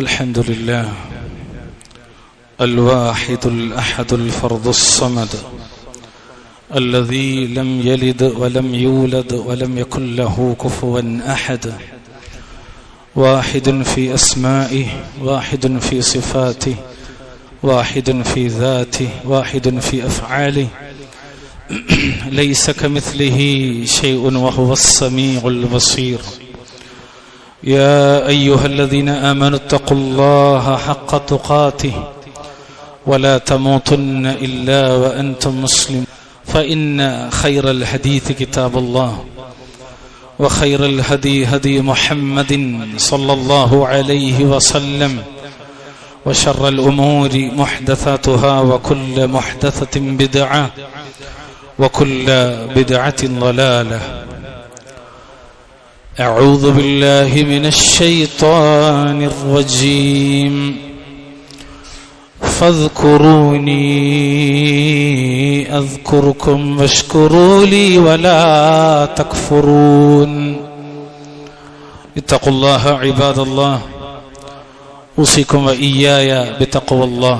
الحمد لله الواحد الأحد الفرد الصمد الذي لم يلد ولم يولد ولم يكن له كفوا أحد واحد في أسمائه واحد في صفاته واحد في ذاته واحد في أفعاله ليس كمثله شيء وهو السميع البصير يا أيها الذين آمنوا اتقوا الله حق تقاته ولا تموتن إلا وأنتم مسلمون فإن خير الحديث كتاب الله وخير الهدي هدي محمد صلى الله عليه وسلم وشر الأمور محدثاتها وكل محدثة بدعة وكل بدعة ضلالة أعوذ بالله من الشيطان الرجيم فاذكروني أذكركم واشكروا لي ولا تكفرون اتقوا الله عباد الله أوصيكم وإياي بتقوى الله.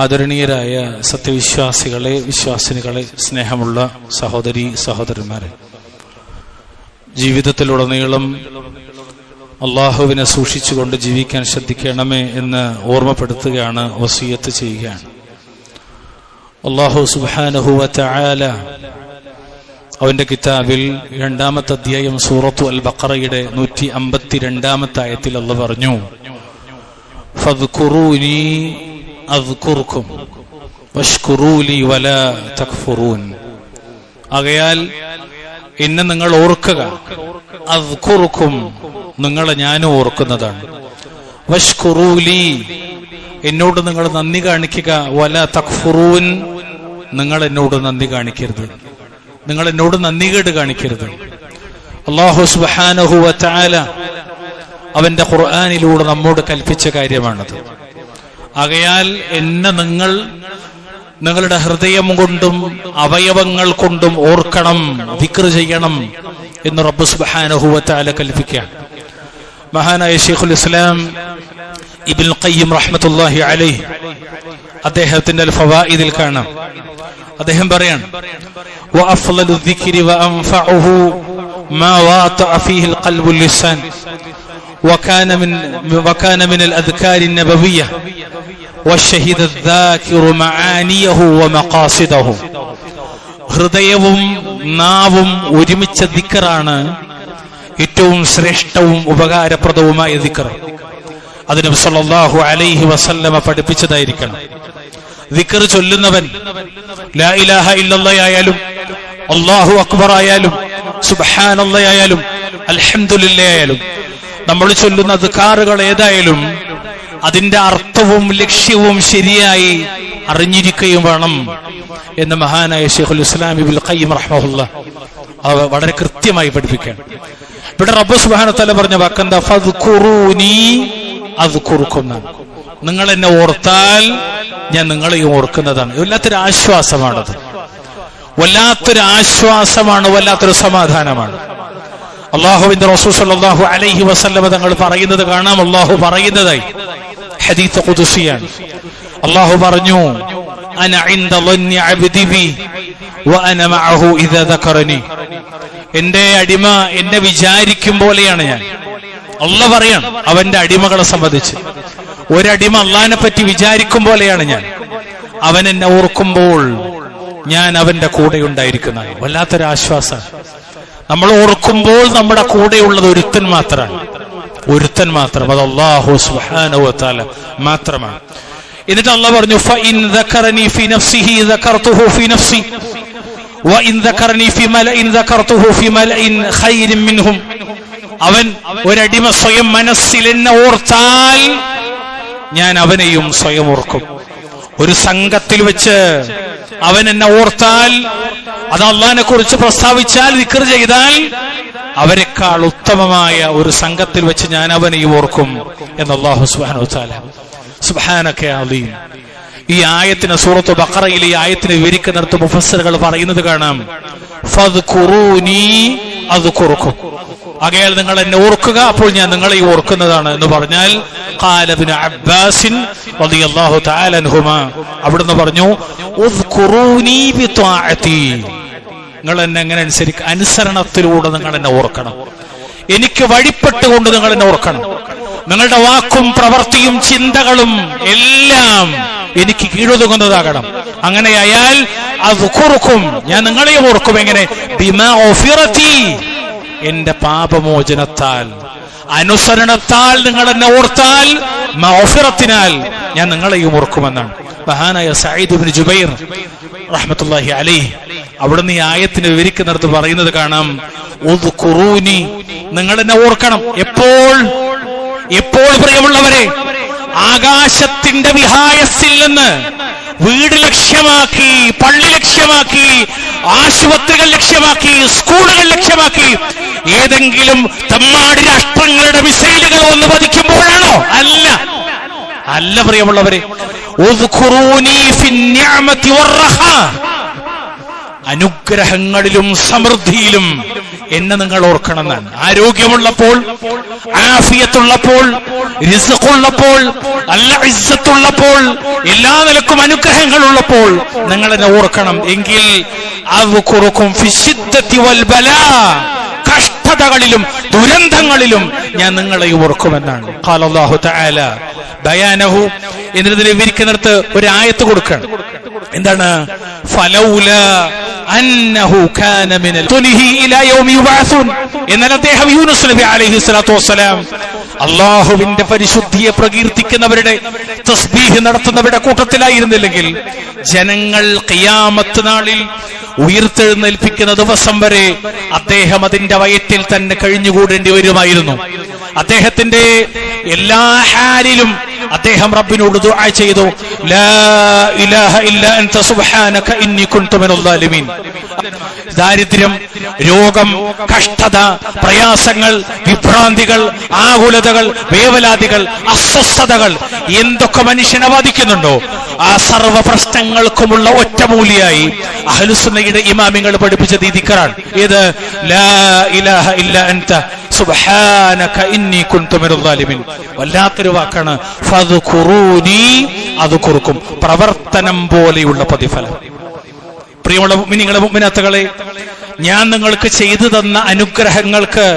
ആദരണീയരായ സത്യവിശ്വാസികളെ, വിശ്വാസിനികളെ, സ്നേഹമുള്ള സഹോദരി സഹോദരന്മാരെ, ജീവിതത്തിലുടനീളം അള്ളാഹുവിനെ സൂക്ഷിച്ചുകൊണ്ട് ജീവിക്കാൻ ശ്രദ്ധിക്കണമേ എന്ന് ഓർമ്മപ്പെടുത്തുകയാണ്, വസിയത്ത് ചെയ്യുകയാണ്. അള്ളാഹു സുബ്ഹാനഹു വ തആല അവന്റെ കിതാബിൽ 2-ാമത്തെ അധ്യായം സൂറത്തു അൽ ബഖറയുടെ 152-ാമത്തെ ആയത്തിൽ അല്ലാഹു പറഞ്ഞു, ഫദ്കുറൂനി അദ്കുർക്കും വഷ്കുറൂ ലി വലാ തക്ഫുറൂൻ. ആകയാൽ എന്നെ നിങ്ങൾ ഓർക്കുക, അദ്കുർക്കും നിങ്ങളെ ഞാനും ഓർക്കുന്നതാണ്, വഷ്കുറൂ ലി എന്നോട് നിങ്ങൾ നന്ദി കാണിക്കുക, വലാ തക്ഫുറൂൻ നിങ്ങൾ എന്നോട് നന്ദി കാണിക്കരുത്, നിങ്ങൾ എന്നോട് നന്ദികേട് കാണിക്കരുത്. അല്ലാഹു സുബ്ഹാനഹു വ തആല അവന്റെ ഖുർആനിലൂടെ നമ്മോട് കൽപ്പിച്ച കാര്യമാണത്. ആകയാൽ എന്നെ നിങ്ങൾ നിങ്ങളുടെ ഹൃദയം കൊണ്ടും അവയവങ്ങൾ കൊണ്ടും ഓർക്കണം, ദിക്ർ ചെയ്യണം എന്ന് റബ്ബ് സുബ്ഹാനഹു വ തആല കൽപ്പിക്കുകയാണ്. മഹാനായ ശൈഖുൽ ഇസ്ലാം ഇബ്നുൽ ഖയ്യിം റഹ്മത്തുള്ളാഹി അലൈഹി അദ്ദേഹത്തിന്റെ അൽ ഫവായിദിൽ കാണാം, അദ്ദേഹം പറയാണ്, വഅഫ്ളലു ദിക്രി വഅൻഫഉഹു മാ വാതഅ ഫീഹി അൽ ഖൽബു ലിസാൻ وكان من الأذكار النبوية وشهد الذاكر معانيه ومقاصده. ഹൃദയവും നാവും ഒരുമിച്ച ദിക്റാണ് ഏറ്റവും ശ്രേഷ്ഠവും ഉപകാരപ്രദവുമായ ദിക്ർ. അത് നബി സല്ലല്ലാഹു അലൈഹി വസല്ലമ പഠിപ്പിച്ചതായിരിക്കണം. ദിക്ർ ചൊല്ലുന്നവൻ ലാ ഇലാഹ ഇല്ലല്ലാഹ് ആയാലും അല്ലാഹു അക്ബർ ആയാലും സുബ്ഹാനല്ലാഹ് ആയാലും അൽഹംദുലില്ലാഹ് ആയാലും നമ്മൾ ചൊല്ലുന്ന ദിക്റുകൾ ഏതായാലും അതിന്റെ അർത്ഥവും ലക്ഷ്യവും ശരിയായി അറിഞ്ഞിരിക്കുകയും വേണം എന്ന് മഹാനായ ശൈഖുൽ ഇസ്ലാം ഇബ്നുൽ ഖയ്യിം റഹ്മഹുല്ലാഹ് വളരെ കൃത്യമായി പഠിപ്പിക്കുകയാണ്. ഇവിടെ റബ്ബ് സുബ്ഹാനഹു വ തആല പറഞ്ഞ വാക്കെന്താ? ഫദ്കുറൂനി അദ്കുർക്കും. നിങ്ങൾ എന്നെ ഓർത്താൽ ഞാൻ നിങ്ങളെയും ഓർക്കുന്നതാണ്. വല്ലാത്തൊരു ആശ്വാസമാണത്, വല്ലാത്തൊരു ആശ്വാസമാണ്, വല്ലാത്തൊരു സമാധാനമാണ്. അല്ലാഹുവിന്റെ റസൂൽ സല്ലല്ലാഹു അലൈഹി വസല്ലം തങ്ങൾ പറയുന്നത് കാണാം. അല്ലാഹു പറയുന്നതായി ഹദീസ് ഖുദ്സിയാണ്. അല്ലാഹു പറഞ്ഞു, അന ഇൻദ ളന്നി അബ്ദി ബി വഅന മഅഹു ഇദാ ദക്കറനി. എന്റെ അടിമ എന്നെ വിചാരിക്കും പോലെയാണ് ഞാൻ. അല്ലാഹു പറയാണ് അവന്റെ അടിമകളെ സംബന്ധിച്ച്, ഒരടിമ അല്ലാഹുവിനെ പറ്റി വിചാരിക്കും പോലെയാണ് ഞാൻ. അവൻ എന്നെ ഓർക്കുമ്പോൾ ഞാൻ അവന്റെ കൂടെ ഉണ്ടായിരിക്കുന്നതാണ്. വല്ലാത്തൊരു ആശ്വാസം. നമ്മൾ ഓർക്കുമ്പോൾ നമ്മുടെ കൂടെയുള്ളത് ഒരുത്തൻ മാത്രമാണ്, ഒരുത്തൻ മാത്രം, അത് അല്ലാഹു സുബ്ഹാനഹു വ തആല മാത്രമാണ്. എന്നിട്ട് അല്ലാഹു പറഞ്ഞു, ഫഇൻ ദക്കറനി ഫി നഫ്സിഹി ദക്കർതുഹു ഫി നഫ്സി വഇൻ ദക്കറനി ഫി മലഇൻ ദക്കർതുഹു ഫി മലഇൻ ഖൈരിൻ മിൻഹും. അവൻ ഒരടിമ സ്വയം മനസ്സിൽ എന്നെ ഓർത്താൽ ഞാൻ അവനെയും സ്വയം ഓർക്കും. ഒരു സംഘത്തിൽ വെച്ച് അവൻ എന്നെ ഓർത്താൽ, അത് അള്ളാഹിനെ കുറിച്ച് പ്രസ്താവിച്ചാൽ, ദിക്ർ ചെയ്താൽ, അവരെക്കാൾ ഉത്തമമായ ഒരു സംഘത്തിൽ വെച്ച് ഞാൻ അവനെയും ഓർക്കും എന്ന് അല്ലാഹു സുബ്ഹാനഹു വ തആല. സുബ്ഹാനക യാ അലീം. ഈ ആയത്തിന്, സൂറത്ത് ബഖറയിലെ ഈ ആയത്തിനെ വിവരിക്കുന്നിടത്ത് മുഫസ്സിറുകൾ പറയുന്നത് കാണാം, ഫദ്കുറൂനി അദ്കുർക്കും. ആകയാൽ നിങ്ങൾ എന്നെ ഓർക്കുക, അപ്പോൾ ഞാൻ നിങ്ങളെ ഓർക്കുന്നതാണ് എന്ന് പറഞ്ഞാൽ ഖാല ഇബ്നു അബ്ബാസ് റളിയല്ലാഹു തആല അൻഹുമാ അവിടുന്ന് പറഞ്ഞു ഉസ്കുറൂനി ബിത്വാഅതി, നിങ്ങൾ എന്നെ എങ്ങനെ അനുസരണത്തിലൂടെ നിങ്ങൾ എന്നെ ഓർക്കണം, എനിക്ക് വഴിപ്പെട്ടുകൊണ്ട് നിങ്ങൾ എന്നെ ഓർക്കണം, നിങ്ങളുടെ വാക്കും പ്രവൃത്തിയും ചിന്തകളും എല്ലാം എനിക്ക് കീഴൊതുങ്ങുന്നതാകണം. അങ്ങനെയായാൽ അദ്കുറുക്കും, ഞാൻ നിങ്ങളെ ഓർക്കും. എങ്ങനെ? ബിമാ ഉഫിറതി, എന്റെ പാപമോചനത്താൽ, അനുസരണത്താൽ നിങ്ങൾ എന്നെ ഓർത്താൽ മഗ്ഫിറത്തിനാൽ ഞാൻ നിങ്ങളെയും ഓർക്കുമെന്നാണ് മഹാനായ സഈദ് ഇബ്നു ജുബൈർ റഹ്മത്തുള്ളാഹി അലൈഹി അവിടുന്ന് ഈ ആയത്തിനെ വിവരിക്കുന്നിടത്ത് പറയുന്നത് കാണാം, ഉദ്കുറൂനി, നിങ്ങൾ എന്നെ ഓർക്കണം. എപ്പോൾ പ്രിയമുള്ളവരെ? ആകാശത്തിന്റെ വിഹായസിൽ നിന്ന് വീട് ലക്ഷ്യമാക്കി, പള്ളി ലക്ഷ്യമാക്കി, ആശുപത്രികൾ ലക്ഷ്യമാക്കി, സ്കൂളുകൾ ലക്ഷ്യമാക്കി ഏതെങ്കിലും തമ്മാടി രാഷ്ട്രങ്ങളുടെ മിസൈലുകൾ ഒന്ന് പതിക്കുമ്പോഴാണോ? അല്ല പ്രിയമുള്ളവരെ, ഉദ്കുറൂനി ഫിന്നിഅമതി വറഖാ, അനുഗ്രഹങ്ങളിലും സമൃദ്ധിയിലും എന്നെ നിങ്ങൾ ഓർക്കണം എന്നാണ്. ആരോഗ്യമുള്ളപ്പോൾ, ആഫിയത്തുള്ളപ്പോൾ, റിസ്ഖുള്ളപ്പോൾ, നല്ല ഇസ്സത്തുള്ളപ്പോൾ, എല്ലാ നിലക്കും അനുഗ്രഹങ്ങൾ ഉള്ളപ്പോൾ നിങ്ങൾ എന്നെ ഓർക്കണം. എങ്കിൽ അദ്കുറുക്കും ഫിശ്ശിദ്ദതി വൽ ബലാ, കഷ്ടതകളിലും ദുരന്തങ്ങളിലും ഞാൻ നിങ്ങളെ ഓർക്കുമെന്നാണ്. ഖാല അല്ലാഹു തആല ബയാനഹു, എന്നതിൽ വിവരിക്കുന്നിടത്ത് ഒരു ആയത്ത് കൊടുക്കണം. എന്താണ്? ഫലൗല അന്നഹു കാന മിനൽ തുനിഹി ഇലാ യൗമി യുബഅസൂൻ, എന്നാൽ അദ്ദേഹം യൂനുസ് നബി അലൈഹി സ്വലാത്തു വസ്സലാം അല്ലാഹുവിന്റെ പരിശുദ്ധിയെ പ്രകീർത്തിക്കുന്നവരുടെ, തസ്ബീഹ് നടത്തുന്നവരുടെ കൂട്ടത്തിലായിരുന്നില്ലെങ്കിൽ ജനങ്ങൾ ഖിയാമത്ത് നാളിൽ ഉയർത്തെഴുന്നേൽപ്പിക്കുന്ന ദിവസം വരെ അദ്ദേഹം അതിന്റെ വയറ്റിൽ തന്നെ കഴിഞ്ഞുകൂടേണ്ടി വരുമായിരുന്നു. അദ്ദേഹത്തിന്റെ എല്ലാ ഹാലിലും അദ്ദേഹം റബ്ബിനോട് ദുആ ചെയ്തു, ലാ ഇലാഹ ഇല്ലാ അൻത സുബ്ഹാനക ഇന്നി കുൻതു മിനൽ ളാലിമീൻ. ദാരിദ്ര്യം, രോഗം, കഷ്ടത, പ്രയാസങ്ങൾ, വിഭ്രാന്തികൾ, ആകുലതകൾ, വേവലാതികൾ, അസ്വസ്ഥതകൾ എന്തൊക്കെ മനുഷ്യനെ ബാധിക്കുന്നുണ്ടോ ആ സർവ്വ പ്രശ്നങ്ങൾക്കുമുള്ള ഒറ്റമൂലിയായി അഹ്ലുസുന്നയുടെ ഇമാമിങ്ങൾ പഠിപ്പിച്ചത് ഈ ദിക്റാണ്. ഇത് ലാ ഇലാഹ ഇല്ലാ അൻത സുബ്ഹാനക ഇന്നി കുൻതു മിനൽ ളാലിമീൻ. വല്ലാത്തൊരു വാക്കാണ്. ഫദ്കുറൂനി അദ്കുറുക്കും, പ്രവർത്തനം പോലെയുള്ള പ്രതിഫലം. പ്രിയമുള്ള മുഅ്മിനീങ്ങളെ, മുഅ്മിനാത്തുകളെ, ഞാൻ നിങ്ങൾക്ക് ചെയ്തു തന്ന അനുഗ്രഹങ്ങൾക്ക്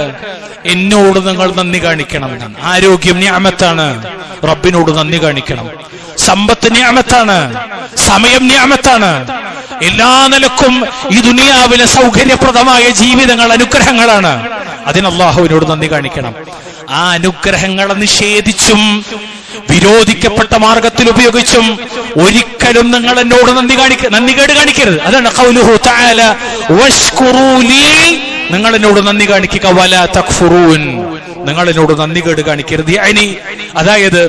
എന്നോട് നിങ്ങൾ നന്ദി കാണിക്കണം. ആരോഗ്യം നിഅമത്താണ്, റബ്ബിനോട് നന്ദി കാണിക്കണം. സമ്പത്ത് നിഅമത്താണ്, സമയം നിഅമത്താണ്. എല്ലാ നിലക്കും ഈ ദുനിയാവിലെ സൗകര്യപ്രദമായ ജീവിതങ്ങൾ അനുഗ്രഹങ്ങളാണ്. അതിന് അല്ലാഹുവിനോട് നന്ദി കാണിക്കണം. ആ അനുഗ്രഹങ്ങളെ നിഷേധിച്ചും വിരോധിക്കപ്പെട്ട മാർഗത്തിൽ ഉപയോഗിച്ചും ഒരിക്കലും നിങ്ങൾ എന്നോട് നന്ദികേട് കാണിക്കരുത്. അതാണ് ഖൗലുഹു തആല വഷ്കുറൂ ലീ, നിങ്ങൾ എന്നോട് നന്ദി കാണിക്കുക, വലാ തക്ഫുറൂൻ, നിങ്ങൾ എന്നോട് നന്ദികേട് കാണിക്കരുത്. അതായത്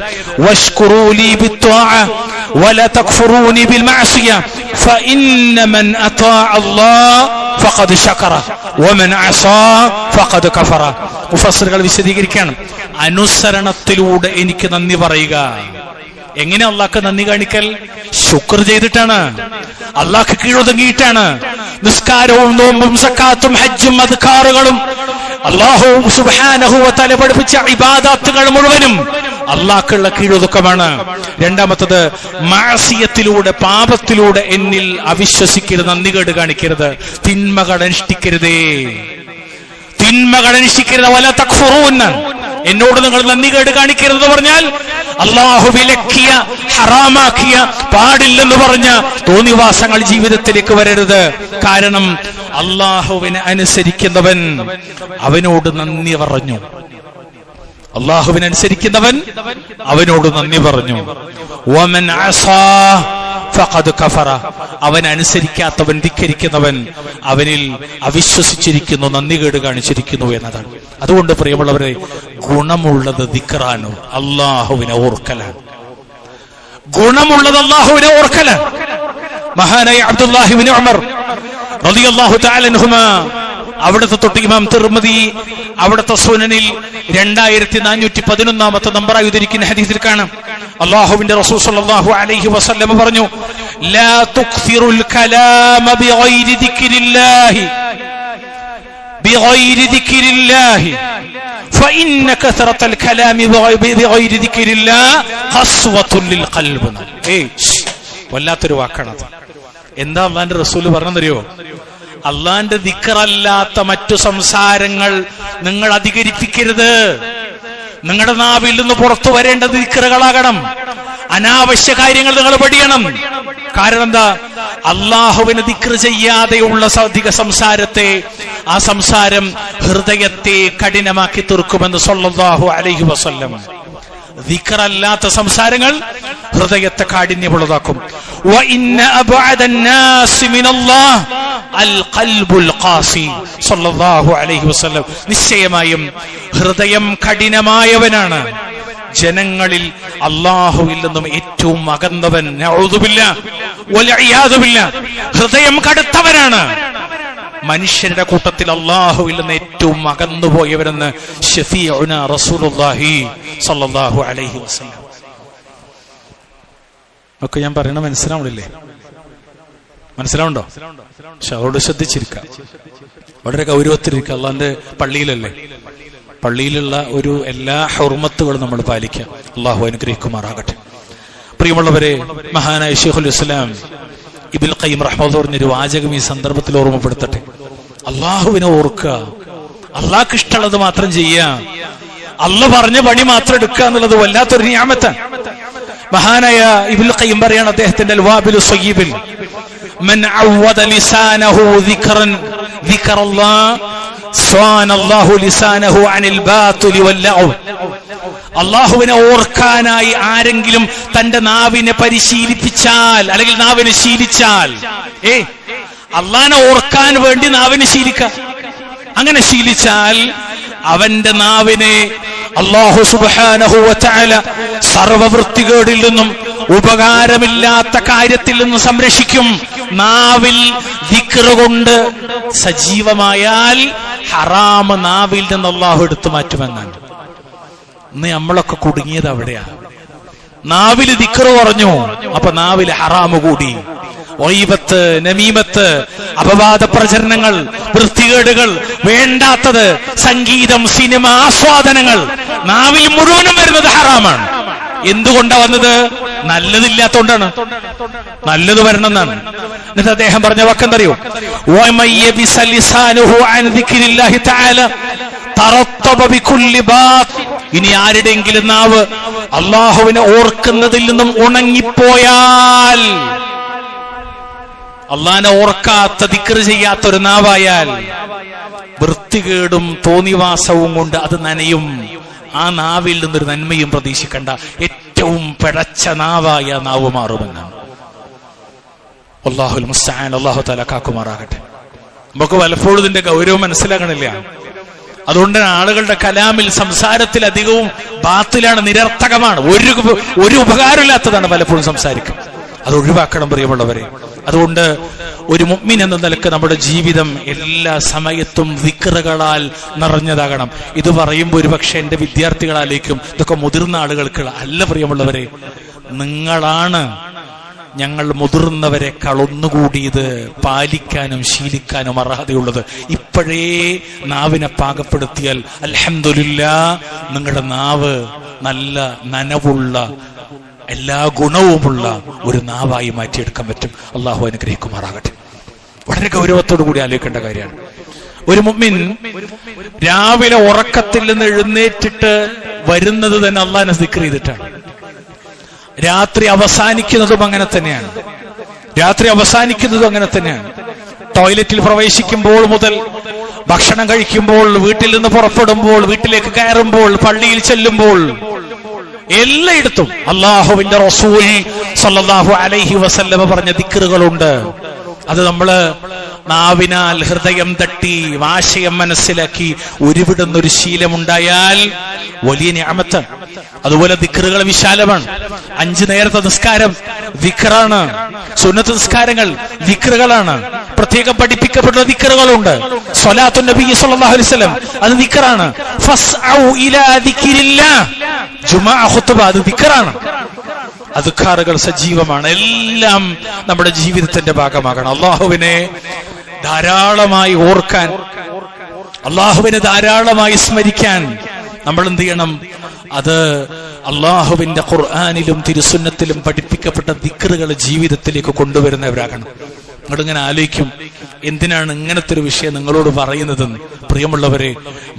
വഷ്കുറൂ ലീ ബിത്വാഅ വലാ തക്ഫുറൂനി ബിൽ മഅസിയ ഫഇന്ന മൻ അതാഅ അല്ലാഹ് ഫഖദ് ശകറ വമൻ അസാ ഫഖദ് കഫറ. മുഫസ്സിറുകൾ വിശദീകരിക്കുകയാണ്, അനുസരണത്തിലൂടെ എനിക്ക് നന്ദി പറയുക. എങ്ങനെ അള്ളാഹ്ക്ക് നന്ദി കാണിക്കൽ? ശുക്ർ ചെയ്തിട്ടാണ്, അള്ളാഹ്ക്ക് കീഴൊതുങ്ങിയിട്ടാണ്. നിസ്കാരവും നോമ്പും സക്കാത്തും ഹജ്ജും അദ്കാറുകളും അല്ലാഹു സുബ്ഹാനഹു വ തആല പഠിപ്പിച്ച ഇബാദത്തുകൾ മുഴുവനും അള്ളാഹ്ക്കുള്ള കീഴൊതുക്കമാണ്. രണ്ടാമത്തത്, മഅസിയത്തിലൂടെ, പാപത്തിലൂടെ എന്നിൽ അവിശ്വസിക്കരുത്, നന്ദികേട് കാണിക്കരുത്, തിന്മകൾ അനുഷ്ഠിക്കരുത്. വലാ തക്ഫുറൂൻ, എന്നോട് നിങ്ങൾ നന്ദികേട് കാണിക്കരുത് പറഞ്ഞാൽ അള്ളാഹു വിലക്കിയ, ഹറാമാക്കിയ, പാടില്ലെന്ന് പറഞ്ഞ തോന്നിവാസങ്ങൾ ജീവിതത്തിലേക്ക് വരരുത്. കാരണം അള്ളാഹുവിനെ അനുസരിക്കുന്നവൻ അവനോട് നന്ദി പറഞ്ഞു. അള്ളാഹുവിനനുസരിക്കുന്നവൻ അവനോട് നന്ദി പറഞ്ഞു. വമൻ അസാ ഫഖദ് കഫറ, അവൻ അനുസരിക്കാത്തവൻ, ധിക്കരിക്കുന്നവൻ അവനിൽ അവിശ്വസിച്ചിരിക്കുന്നു, നന്ദികേട് കാണിച്ചിരിക്കുന്നു എന്നതാണ്. അതുകൊണ്ട് പ്രിയമുള്ളവരെ, ഗുണമുള്ളത് ദിക്റാണ്, അള്ളാഹുവിനെ ഓർക്കലാണ്. ഗുണമുള്ളത് അള്ളാഹുവിനെ ഓർക്കലാണ്. മഹാനായ അബ്ദുല്ലാഹി ഇബ്നു ഉമർ റളിയല്ലാഹു തആല അൻഹുമാ, അവിടുത്തെ തൊട്ട് ഇമാം തിർമിദി അവിടുത്തെ സുനനിൽ 2411 നമ്പറായി ഉദ്ധരിക്കുന്ന ഹദീസിൽ കാണാം, അല്ലാഹുവിന്റെ റസൂൽ സ്വല്ലല്ലാഹു അലൈഹി വസല്ലം പറഞ്ഞു, ലാ തുക്സിറുൽ കലാമ ബിഗൈരി ദിക്രില്ലാഹി ബിഗൈരി ദിക്രില്ലാഹി ഫഇന്ന കസറത്തൽ കലാമി ബിഗൈരി ദിക്രില്ലാഹി ഖസ്വത്തുൽ ലിൽ ഖൽബ്. വല്ലാത്തൊരു വാക്കാണത്. എന്താ അല്ലാഹുവിന്റെ റസൂൽ പറഞ്ഞറിയോ? അള്ളാന്റെ ദിക്റല്ലാത്ത മറ്റു സംസാരങ്ങൾ നിങ്ങൾ അധികരിപ്പിക്കരുത്. നിങ്ങളുടെ നാവിൽ നിന്ന് പുറത്തു വരേണ്ടത് ദിക്റുകളാകണം. അനാവശ്യ കാര്യങ്ങൾ നിങ്ങൾ പഠിക്കണം. കാരണം എന്താ? അള്ളാഹുവിനെ ദിക്ർ ചെയ്യാതെയുള്ള അധിക സംസാരത്തെ, ആ സംസാരം ഹൃദയത്തെ കഠിനമാക്കി തീർക്കുമെന്ന് സ്വല്ലല്ലാഹു അലൈഹി വസല്ലം. ദിക്റല്ലാത്ത സംസാരങ്ങൾ ഹൃദയത്തെ കാഠിന്യമുള്ളതാക്കും. വഇന്ന അബ്അദൻ നാസി മിനല്ലാഹ് അൽ ഖൽബുൽ ഖാസി. സ്വല്ലല്ലാഹു അലൈഹി വസല്ലം. നിശ്ചയമായും ഹൃദയം കഠിനമായവനാണ് ജനങ്ങളിൽ അല്ലാഹുവിൽ നിന്നും ഏറ്റവും അകന്നവൻ. നഊദു ബില്ലാഹ് വൽഇയാദു ബില്ലാഹ്. ഹൃദയം കടുത്തവനാണ് മനുഷ്യരുടെ കൂട്ടത്തിൽ അല്ലാഹുവിൽ നിന്ന് ഏറ്റവും അകന്നുപോയവരെന്ന് ശഫീഉന റസൂലുള്ളാഹി സ്വല്ലല്ലാഹു അലൈഹി വസല്ലം. ഒക്കെ ഞാൻ പറയണ മനസ്സിലാവണില്ലേ? മനസ്സിലാവുണ്ടോ? പക്ഷെ അവരോട് ശ്രദ്ധിച്ചിരിക്കുക, വളരെ ഗൗരവത്തിലിരിക്കുക. അള്ളാന്റെ പള്ളിയിലല്ലേ, പള്ളിയിലുള്ള ഒരു എല്ലാ ഹുർമത്തുകളും നമ്മൾ പാലിക്കുക. അള്ളാഹു അനുഗ്രഹിക്കുമാറാകട്ടെ. പ്രിയമുള്ളവരെ, മഹാനായ ശൈഖുൽ ഇസ്ലാം ഇബ്നുൽ ഖയ്യിം റഹ്മത്തുള്ളാഹി പറഞ്ഞൊരു വാചകം ഈ സന്ദർഭത്തിൽ ഓർമ്മപ്പെടുത്തട്ടെ. അള്ളാഹുവിനെ ഓർക്കുക, അള്ളാഹ്ക്ക് ഇഷ്ടമുള്ളത് മാത്രം ചെയ്യുക, അള്ളാഹ് പറഞ്ഞ പണി മാത്രം എടുക്കുക എന്നുള്ളത് വല്ലാത്തൊരു നിഅമത്താണ്. മഹാനായ ഇബ്നുൽ ഖയ്യിം പറയാണ് അദ്ദേഹത്തിന്റെ അൽവാബിലു സ്വയ്യിബിൽ, മൻ അവദ ലിസാനഹു ദിക്റൻ ദിക്റല്ലാഹ് സ്വാനല്ലാഹു ലിസാനഹു അനിൽ ബാതിലി വല്ലഉ. അള്ളാഹുവിനെ ഓർക്കാനായി ആരെങ്കിലും തന്റെ നാവിനെ പരിശീലിപ്പിച്ചാൽ, അല്ലെങ്കിൽ നാവിനെ ശീലിച്ചാൽ, അള്ളാഹിനെ ഓർക്കാൻ വേണ്ടി നാവിനെ ശീലിക്കാം. അങ്ങനെ ശീലിച്ചാൽ അവന്റെ നാവിനെ അല്ലാഹു സുബ്ഹാനഹു വ തആല സർവവൃത്തികേടിൽ നിന്നും ഉപകാരമില്ലാത്ത കാര്യത്തിൽ നിന്ന് സംരക്ഷിക്കും. നാവിൽ ദിക്ർ കൊണ്ട് സജീവമായാൽ ഹറാം നാവിൽ നിന്ന് അല്ലാഹു എടുത്തു മാറ്റുമെന്നാണ്. ഇന്ന് നമ്മളൊക്കെ കുടുങ്ങിയത് അവിടെയാ. നാവിൽ ദിക്ർ പറഞ്ഞു, അപ്പൊ നാവിൽ ഹറാമ് കൂടി. ഒയ്ബത്ത്, നമീമത്ത്, അപവാദ പ്രചരണങ്ങൾ, വൃത്തികേടുകൾ, വേണ്ടാത്തത്, സംഗീതം, സിനിമ, ആസ്വാദനങ്ങൾ, നാവിൽ മുഴുവനും വരുന്നത് ഹറാമാണ്. എന്തുകൊണ്ടാ വന്നത്? നല്ലതില്ലാത്തോണ്ടാണ്. നല്ലത് വരണം എന്നാണ്. എന്നിട്ട് അദ്ദേഹം പറഞ്ഞ വാക്കെന്തറിയോ? ഇനി ആരുടെയെങ്കിലും നാവ് അള്ളാഹുവിനെ ഓർക്കുന്നതിൽ നിന്നും ഉണങ്ങിപ്പോയാൽ, അള്ളാഹിനെ ഓർക്കാത്ത ദിക്ർ ചെയ്യാത്ത ഒരു നാവായാൽ, വൃത്തികേടും തോന്നിവാസവും കൊണ്ട് അത് നനയും. ആ നാവിൽ നിന്നൊരു നന്മയും പ്രതീക്ഷിക്കണ്ട. ഏറ്റവും പിഴച്ച നാവായ നാവ് മാറുമെന്നാണ്. അല്ലാഹുൽ മുസ്തആൻ. അല്ലാഹു തആല കാക്കുമാറാകട്ടെ. നമുക്ക് പലപ്പോഴും ഇതിന്റെ ഗൗരവം മനസ്സിലാകണില്ല. അതുകൊണ്ട് ആളുകളുടെ കലാമിൽ, സംസാരത്തിൽ അധികവും ബാത്തിലാണ്, നിരർത്ഥകമാണ്, ഒരു ഉപകാരമില്ലാത്തതാണ് പലപ്പോഴും സംസാരിക്കും. അത് ഒഴിവാക്കണം പ്രിയമുള്ളവരെ. അതുകൊണ്ട് ഒരു മുഅ്മിൻ എന്ന നിലക്ക് നമ്മുടെ ജീവിതം എല്ലാ സമയത്തും ദിക്റുകളാൽ നിറഞ്ഞതാകണം. ഇത് പറയുമ്പോൾ ഒരുപക്ഷെ എന്റെ വിദ്യാർത്ഥികളാലേക്കും ഇതൊക്കെ മുതിർന്ന ആളുകൾക്കുള്ള അല്ല. പ്രിയമുള്ളവരെ, നിങ്ങളാണ് ഞങ്ങൾ മുതിർന്നവരെക്കാൾ ഒന്നുകൂടി ഇത് പാലിക്കാനും ശീലിക്കാനും അർഹതയുള്ളത്. ഇപ്പോഴേ നാവിനെ പാകപ്പെടുത്തിയാൽ അൽഹംദുലില്ലാഹ്, നിങ്ങളുടെ നാവ് നല്ല നനവുള്ള, എല്ലാ ഗുണവുമുള്ള ഒരു നാവായി മാറ്റിയെടുക്കാൻ പറ്റും. അള്ളാഹു അനുഗ്രഹിക്കുമാറാകട്ടെ. വളരെ ഗൗരവത്തോടു കൂടി ആലോചിക്കേണ്ട കാര്യമാണ്. ഒരു മുഅ്മിൻ രാവിലെ ഉറക്കത്തിൽ നിന്ന് എഴുന്നേറ്റിട്ട് വരുന്നത് തന്നെ അള്ളാഹിനെ ദിക്ർ ചെയ്തിട്ടാണ്. രാത്രി അവസാനിക്കുന്നതും അങ്ങനെ തന്നെയാണ്. ടോയ്ലറ്റിൽ പ്രവേശിക്കുമ്പോൾ മുതൽ, ഭക്ഷണം കഴിക്കുമ്പോൾ, വീട്ടിൽ നിന്ന് പുറപ്പെടുമ്പോൾ, വീട്ടിലേക്ക് കയറുമ്പോൾ, പള്ളിയിൽ ചെല്ലുമ്പോൾ, എല്ലായിടത്തും അല്ലാഹുവിന്റെ റസൂൽ സല്ലല്ലാഹു അലൈഹി വസല്ലമ പറഞ്ഞ ദിക്റുകളുണ്ട്. അത് നമ്മള് നാവിനാൽ ഹൃദയം തട്ടി ആശയം മനസ്സിലാക്കി ഉരുവിടുന്നൊരു ശീലമുണ്ടായാൽ വലിയ നിഅമത്ത്. അതുപോലെ ദിക്റുകൾ വിശാലമാണ്. 5 നേരത്തെ നിസ്കാരം ദിക്റാണ്. സുന്നത്ത് നിസ്കാരങ്ങൾ ദിക്റുകളാണ്. പ്രത്യേകം പഠിപ്പിക്കപ്പെട്ട ദിക്റുകളുണ്ട്. സ്വലാത്തുൻ നബി സല്ലല്ലാഹു അലൈഹി വസല്ലം അത് ദിക്റാണ്. ഫസ്ഔ ഇലാ ദിക്രില്ലാഹ്, ജുമാ ഖുത്ബ അത് ദിക്റാണ്. അദ്കാറുകൾ സജീവമാണ്. എല്ലാം നമ്മുടെ ജീവിതത്തിന്റെ ഭാഗമാകണം. അള്ളാഹുവിനെ ധാരാളമായി ഓർക്കാൻ അള്ളാഹുവിനെ ധാരാളമായി സ്മരിക്കാൻ നമ്മൾ എന്ത് ചെയ്യണം? അത് അള്ളാഹുവിന്റെ ഖുർആനിലും തിരുസുന്നത്തിലും പഠിപ്പിക്കപ്പെട്ട ദിക്റുകൾ ജീവിതത്തിലേക്ക് കൊണ്ടുവരുന്നവരാകണം. നിങ്ങളിങ്ങനെ ആലോചിക്കും, എന്തിനാണ് ഇങ്ങനത്തെ ഒരു വിഷയം നിങ്ങളോട് പറയുന്നതെന്ന്. പ്രിയമുള്ളവരെ,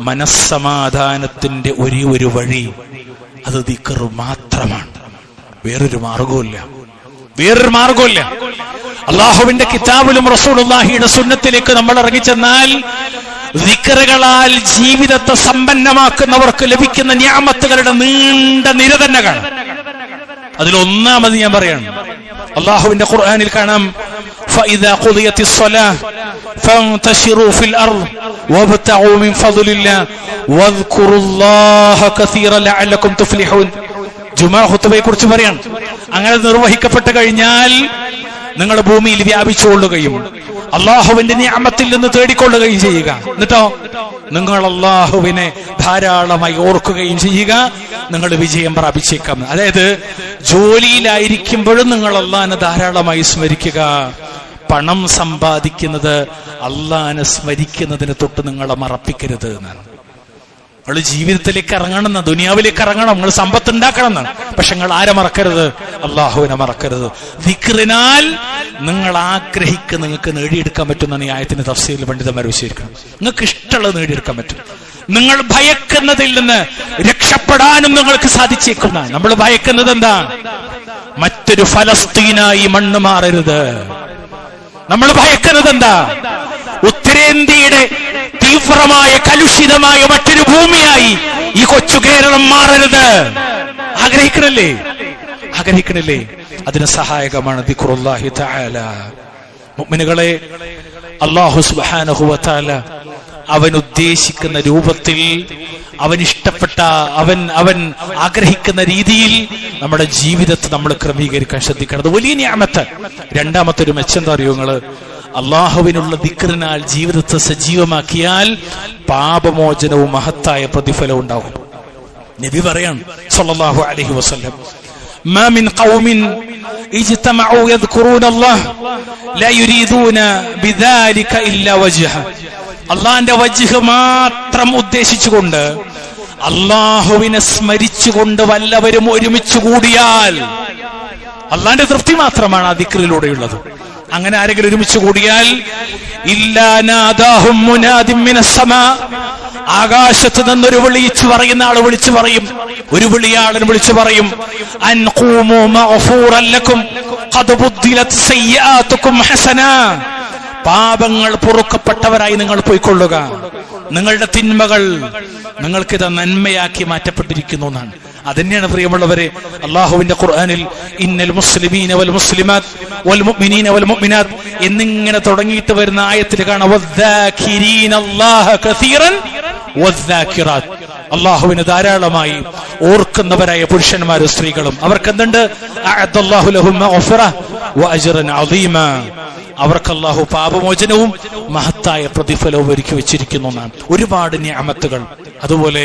മനസ്സമാധാനത്തിന്റെ ഒരേ ഒരു വഴി അത് ദിക്റ് മാത്രമാണ്. വേറൊരു മാർഗവുമില്ല. അള്ളാഹുവിന്റെ കിതാബിലും റസൂലുള്ളാഹിയുടെ സുന്നത്തിലേക്ക് നമ്മൾ ഇറങ്ങിച്ചെന്നാൽ ദിക്റുകളാൽ ജീവിതത്തെ സമ്പന്നമാക്കുന്നവർക്ക് ലഭിക്കുന്ന നിഅമത്തുകളുടെ നീണ്ട നിര തന്നെ കാണാം. അതിലൊന്നാമത് ഞാൻ പറയാണ്, അള്ളാഹുവിന്റെ ഖുർആനിൽ കാണാം, فإذا قضيت الصلاة فانتشروا في الأرض وابتغوا من فضل الله واذكروا الله كثيرا لعلكم تفلحون. ജുമാ ഖുതുബയെ കുറിച്ച് പറയാണ്, അങ്ങനെ നിർവഹിക്കപ്പെട്ട് കഴിഞ്ഞാൽ നിങ്ങൾ ഭൂമിയിൽ വ്യാപിച്ചുകൊള്ളുകയും അള്ളാഹുവിന്റെ നിഅമത്തിൽ നിന്ന് തേടിക്കൊള്ളുകയും ചെയ്യുക. എന്നിട്ടോ നിങ്ങൾ അള്ളാഹുവിനെ ധാരാളമായി ഓർക്കുകയും ചെയ്യുക, നിങ്ങൾ വിജയം പ്രാപിച്ചേക്കാം. അതായത് ജോലിയിലായിരിക്കുമ്പോഴും നിങ്ങൾ അള്ളാഹിനെ ധാരാളമായി സ്മരിക്കുക. പണം സമ്പാദിക്കുന്നത് അള്ളാഹിനെ സ്മരിക്കുന്നതിന് തൊട്ട് നിങ്ങളെ മറപ്പിക്കരുത് എന്നാണ്. നിങ്ങൾ ജീവിതത്തിലേക്ക് ഇറങ്ങണം, ദുനിയാവിലേക്ക് ഇറങ്ങണം, നിങ്ങൾ സമ്പത്ത് ഉണ്ടാക്കണം എന്നാണ്. പക്ഷെ നിങ്ങൾ ആരെ മറക്കരുത്? അള്ളാഹുവിനെ മറക്കരുത്. ദിക്റിനാൽ നിങ്ങൾ ആഗ്രഹിക്കുന്ന നിങ്ങൾക്ക് നേടിയെടുക്കാൻ പറ്റുമെന്നാണ് ഈ ആയത്തിന്റെ തഫ്സീറിൽ പണ്ഡിതന്മാർ വിശദീകരിക്കണം. നിങ്ങൾക്ക് ഇഷ്ടമുള്ളത് നേടിയെടുക്കാൻ പറ്റും. നിങ്ങൾ ഭയക്കുന്നതിൽ നിന്ന് രക്ഷപ്പെടാനും നിങ്ങൾക്ക് സാധിച്ചേക്കുന്നതാണ്. നമ്മൾ ഭയക്കുന്നത് എന്താ? മറ്റൊരു ഫലസ്തീനായി മണ്ണ് മാറരുത്. നമ്മൾ ഭയക്കുന്നത് എന്താ? ഉത്തരേന്ത്യയുടെ തീവ്രമായ കലുഷിതമായ മറ്റൊരു ഭൂമിയായി ഈ കൊച്ചു കേരളം മാറരുത്. ആഗ്രഹിക്കണില്ലേ? അതിന് സഹായകമാണ് ദിക്റുല്ലാഹി തആല. മുഅ്മിനുകളെ, അല്ലാഹു സുബ്ഹാനഹു വ തആല അവൻ ഉദ്ദേശിക്കുന്ന രൂപത്തിൽ, അവൻ ഇഷ്ടപ്പെട്ട, അവൻ ആഗ്രഹിക്കുന്ന രീതിയിൽ നമ്മുടെ ജീവിതത്തെ നമ്മൾ ക്രമീകരിക്കാൻ ശ്രദ്ധിക്കണം. അത് വലിയ നിഅമത്ത്. രണ്ടാമത്തെ ഒരു മെച്ചം എന്താ അറിയോ നിങ്ങള്? അള്ളാഹുവിനുള്ള ദിക്റിനാൽ ജീവിതത്തെ സജീവമാക്കിയാൽ പാപമോചനവും മഹത്തായ പ്രതിഫലവും ഉണ്ടാകും. നബി പറയാൻ സല്ലല്ലാഹു അലൈഹി വസല്ലം, മാ മിൻ ഖൗമിൻ ഇജ്തമഉ യദ്കുറൂന അല്ലാഹ് ലാ യുരീദൂന ബിദാലിക ഇല്ലാ വജ്ഹ. അള്ളാഹിന്റെ വജ്ഹ് മാത്രം ഉദ്ദേശിച്ചുകൊണ്ട്, അള്ളാഹുവിനെ സ്മരിച്ചുകൊണ്ട് വല്ലവരും ഒരുമിച്ച് കൂടിയാൽ, അള്ളാഹിന്റെ തൃപ്തി മാത്രമാണ് ആ ദിക്റിലൂടെയുള്ളത്. അങ്ങനെ ആരെങ്കിലും ഒരുമിച്ച് കൂടിയാൽ, ഇല്ലാ നാദാഹും മുനാദിൻ മിനസ് സമാ, ആകാശത്ത് നിന്നൊരു വിളിച്ചു പറയുന്ന ആള് വിളിച്ചു പറയും, ഒരു വിളിയാളൻ വിളിച്ചു പറയും, അൻ ഖൂമു മഗ്ഫൂറൻ ലക്കും ഖദ് ബുദ്ദിലത് സയ്യാതുകും ഹസനാ, പാപങ്ങൾ പൊറുക്കപ്പെട്ടവരായി നിങ്ങൾ പോയിക്കൊള്ളുക, നിങ്ങളുടെ തിന്മകൾ നിങ്ങൾക്കിത് നന്മയാക്കി മാറ്റപ്പെട്ടിരിക്കുന്നു എന്നാണ്. അതന്നെയാണ് പ്രിയമുള്ളവരെ അള്ളാഹുവിന്റെ ഖുർആനിൽ ഇന്നൽ മുസ്ലിമീന വൽ മുസ്ലിമാത്ത് വൽ മുഅ്മിനീന വൽ മുഅ്മിനാത്ത് എന്നിങ്ങനെ തുടങ്ങിയിട്ട് വരുന്ന ആയത്തിൽ കാണാം, വദ്ദാകിരീനല്ലാഹ കസീറൻ വദ്ദാകിറാത്ത്, അള്ളാഹുവിനെ ധാരാളമായി ഓർക്കുന്നവരായ പുരുഷന്മാരും സ്ത്രീകളും അവർക്ക് എന്തുണ്ട്? അഅദല്ലാഹു ലഹും മഗ്ഫിറ വ അജ്റൻ അദീമ, അവർക്ക് അല്ലാഹു പാപമോചനവും മഹത്തായ പ്രതിഫലവും ഒരുക്കി വെച്ചിരിക്കുന്നു എന്നാണ്. ഒരുപാട് നിഅമത്തുകൾ. അതുപോലെ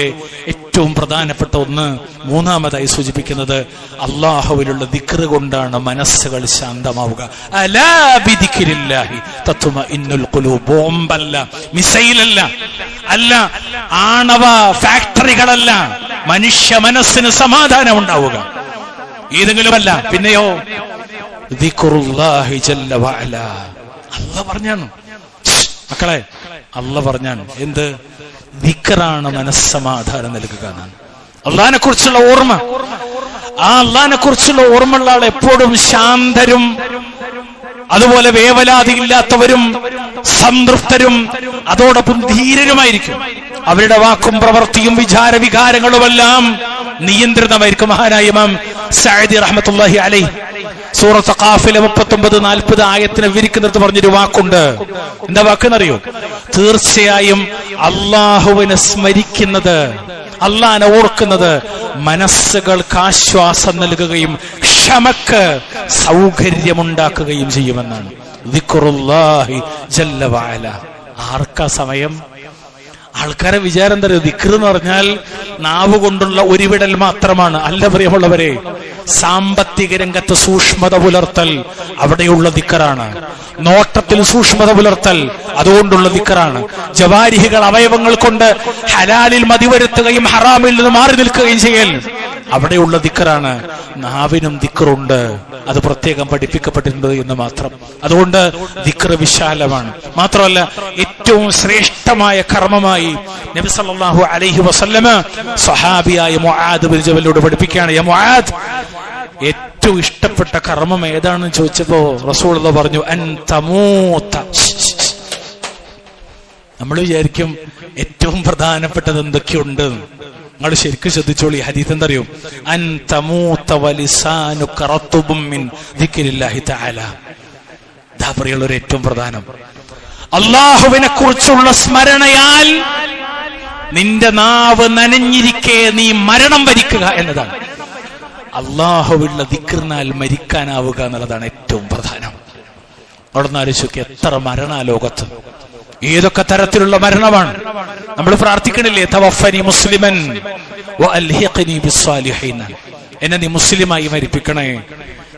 ഏറ്റവും പ്രധാനപ്പെട്ട ഒന്ന്, മൂന്നാമതായി സൂചിപ്പിക്കുന്നത്, അള്ളാഹുവിലുള്ള ദിക്റ് കൊണ്ടാണ് മനസ്സുകൾ ശാന്തമാവുക. അലാ ബിദിക്രില്ലാഹി തത്മഇന്നുൽ ഖുലൂബ്. ബോംബല്ല, മിസൈലല്ല, അല്ല ആണവ ഫാക്ടറികളല്ല, മനുഷ്യ മനസ്സിന് സമാധാനം ഉണ്ടാവുക ഏതെങ്കിലുമല്ല. പിന്നെയോ ദിക്റുല്ലാഹി ജല്ല വഅല. അല്ലാഹ് പറഞ്ഞാണ് മക്കളെ, അല്ലാഹ് പറഞ്ഞാണ് എന്ത്? ദിക്റാണ് മനസ്സമാധാനം നൽകുക എന്നാണ്. അള്ളാഹിനെ കുറിച്ചുള്ള ഓർമ്മ, ആ അള്ളാഹിനെ കുറിച്ചുള്ള ഓർമ്മയുള്ള ആൾ എപ്പോഴും ശാന്തരും അതുപോലെ വേവലാതിയില്ലാത്തവരും സംതൃപ്തരും അതോടൊപ്പം ധീരരുമായിരിക്കും. അവരുടെ വാക്കും പ്രവൃത്തിയും വിചാരവികാരങ്ങളുമെല്ലാം നിയന്ത്രിതമായിരിക്കും. മഹാനായ ഇമാം സഅദി റഹ്മത്തുള്ളാഹി അലൈഹി സൂറത്ത് ഖാഫിലെ 39-40 ആയത്തിനെ വിവരിക്കുന്നിടത്ത് പറഞ്ഞൊരു വാക്കുണ്ട്. എന്താ വാക്കെന്നറിയോ? തീർച്ചയായും അള്ളാഹുവിനെ സ്മരിക്കുന്നത്, അള്ളാഹിനെ ഓർക്കുന്നത് മനസ്സുകൾക്ക് ആശ്വാസം നൽകുകയും ക്ഷമക്ക് സൗകര്യമുണ്ടാക്കുകയും ചെയ്യുമെന്നാണ്. ദിക്റുല്ലാഹി ജല്ല വഅല. ആർക്കാ സമയം? ആൾക്കാരെ വിചാരം എന്താ? ദിക്ർ എന്ന് പറഞ്ഞാൽ നാവ് കൊണ്ടുള്ള ഉരുവിടൽ മാത്രമാണ്. അല്ല പ്രിയമുള്ളവരെ, സാമ്പത്തിക രംഗത്ത് സൂക്ഷ്മത പുലർത്തൽ അവിടെയുള്ള ദിക്റാണ്. നോട്ടത്തിൽ സൂക്ഷ്മത പുലർത്തൽ അതുകൊണ്ടുള്ള ദിക്റാണ്. ജവാരിഹികൾ അവയവങ്ങൾ കൊണ്ട് ഹലാലിൽ മതിവരുത്തുകയും ഹറാമിൽ നിന്ന് മാറി നിൽക്കുകയും ചെയ്യൽ അവിടെയുള്ള ദിക്റാണ്. നാവിനും ദിക്റുണ്ട്, അത് പ്രത്യേകം പഠിപ്പിക്കപ്പെട്ടിട്ടുണ്ട് എന്ന് മാത്രം. അതുകൊണ്ട് ദിക്ർ വിശാലമാണ്. മാത്രമല്ല ഏറ്റവും ശ്രേഷ്ഠമായ കർമ്മമായി നബി സല്ലല്ലാഹു അലൈഹി വസല്ലമ സ്വഹാബിയായ മുആദ് ബിൻ ജബലിനോട് പഠിപ്പിക്കുകയാണ്. യാ മുആദ്, ഏറ്റവും ഇഷ്ടപ്പെട്ട കർമ്മം ഏതാണെന്ന് ചോദിച്ചപ്പോ റസൂലുള്ളാഹി പറഞ്ഞു, അൻ തമൂത. നമ്മൾ വിചാരിക്കും ഏറ്റവും പ്രധാനപ്പെട്ടത് എന്തൊക്കെയുണ്ട്. നിങ്ങൾ ശരിക്കും ശ്രദ്ധിച്ചോളി. ഹദീസ് എന്തറിയോ? അൻ തമൂത വലിസാനുക റത്ബും മിൻ ദിക്രില്ലാഹി തആല. ദാ പറയുള്ളൊരു ഏറ്റവും പ്രധാനം, അല്ലാഹുവിനെ കുറിച്ചുള്ള സ്മരണയാൽ നിന്റെ നാവ് നനഞ്ഞിരിക്കെ നീ മരണം വരിക്കുക എന്നതാണ്. അല്ലാഹുവിലുള്ള ദിക്റിനാൽ മരിക്കാനാവുക എന്നുള്ളതാണ് ഏറ്റവും പ്രധാനം. അവിടെ നിന്ന് ആലോചിക്കുക, എത്ര മരണ ലോകത്ത്, ഏതൊക്കെ തരത്തിലുള്ള മരണമാണ്. നമ്മൾ പ്രാർത്ഥിക്കണില്ലേ, തവഫനി മുസ്ലിമൻ വഅൽഹിഖ്നി ബിസ്സാലിഹീൻ, എന്നെ നീ മുസ്ലിമായി മരിപ്പിക്കണേ,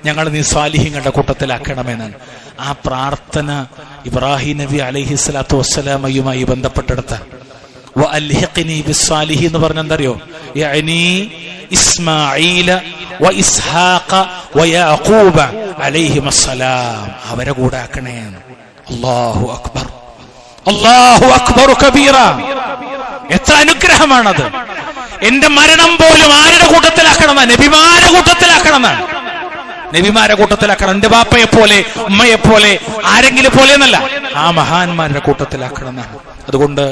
ഞങ്ങൾ നീ സ്വാലിഹീങ്ങളുടെ കൂട്ടത്തിലാക്കണമെന്നാണ്. ആ പ്രാർത്ഥന ഇബ്രാഹിം നബി അലൈഹി സ്വലാത്തു വസ്സലാമയുമായി ബന്ധപ്പെട്ടെടുത്ത വഅൽഹിഖ്നി ബിസ്സാലിഹീൻ എന്ന് പറഞ്ഞ എന്തറിയോ? യഅനി ഇസ്മാഈല വ ഇസ്ഹാഖ വ യാഖൂബ അലൈഹിമസ്സലാം, അവരെ കൂടെ ആക്കണേ. അല്ലാഹു അക്ബർ, അല്ലാഹു അക്ബർ കബീറ. എത്ര അനുഗ്രഹമാണത്. എന്റെ മരണം പോലും ആരുടെ കൂട്ടത്തിലാക്കണം? നബിമാരുടെ കൂട്ടത്തിലാക്കണമെന്നാണ്. നബിമാരെ കൂട്ടത്തിലാക്കണം. എന്റെ ബാപ്പയെ പോലെ ഉമ്മയെ പോലെ ആരെങ്കിലും പോലെ എന്നല്ല, ആ മഹാന്മാരുടെ കൂട്ടത്തിലാക്കണമെന്നാണ്. അതുകൊണ്ട്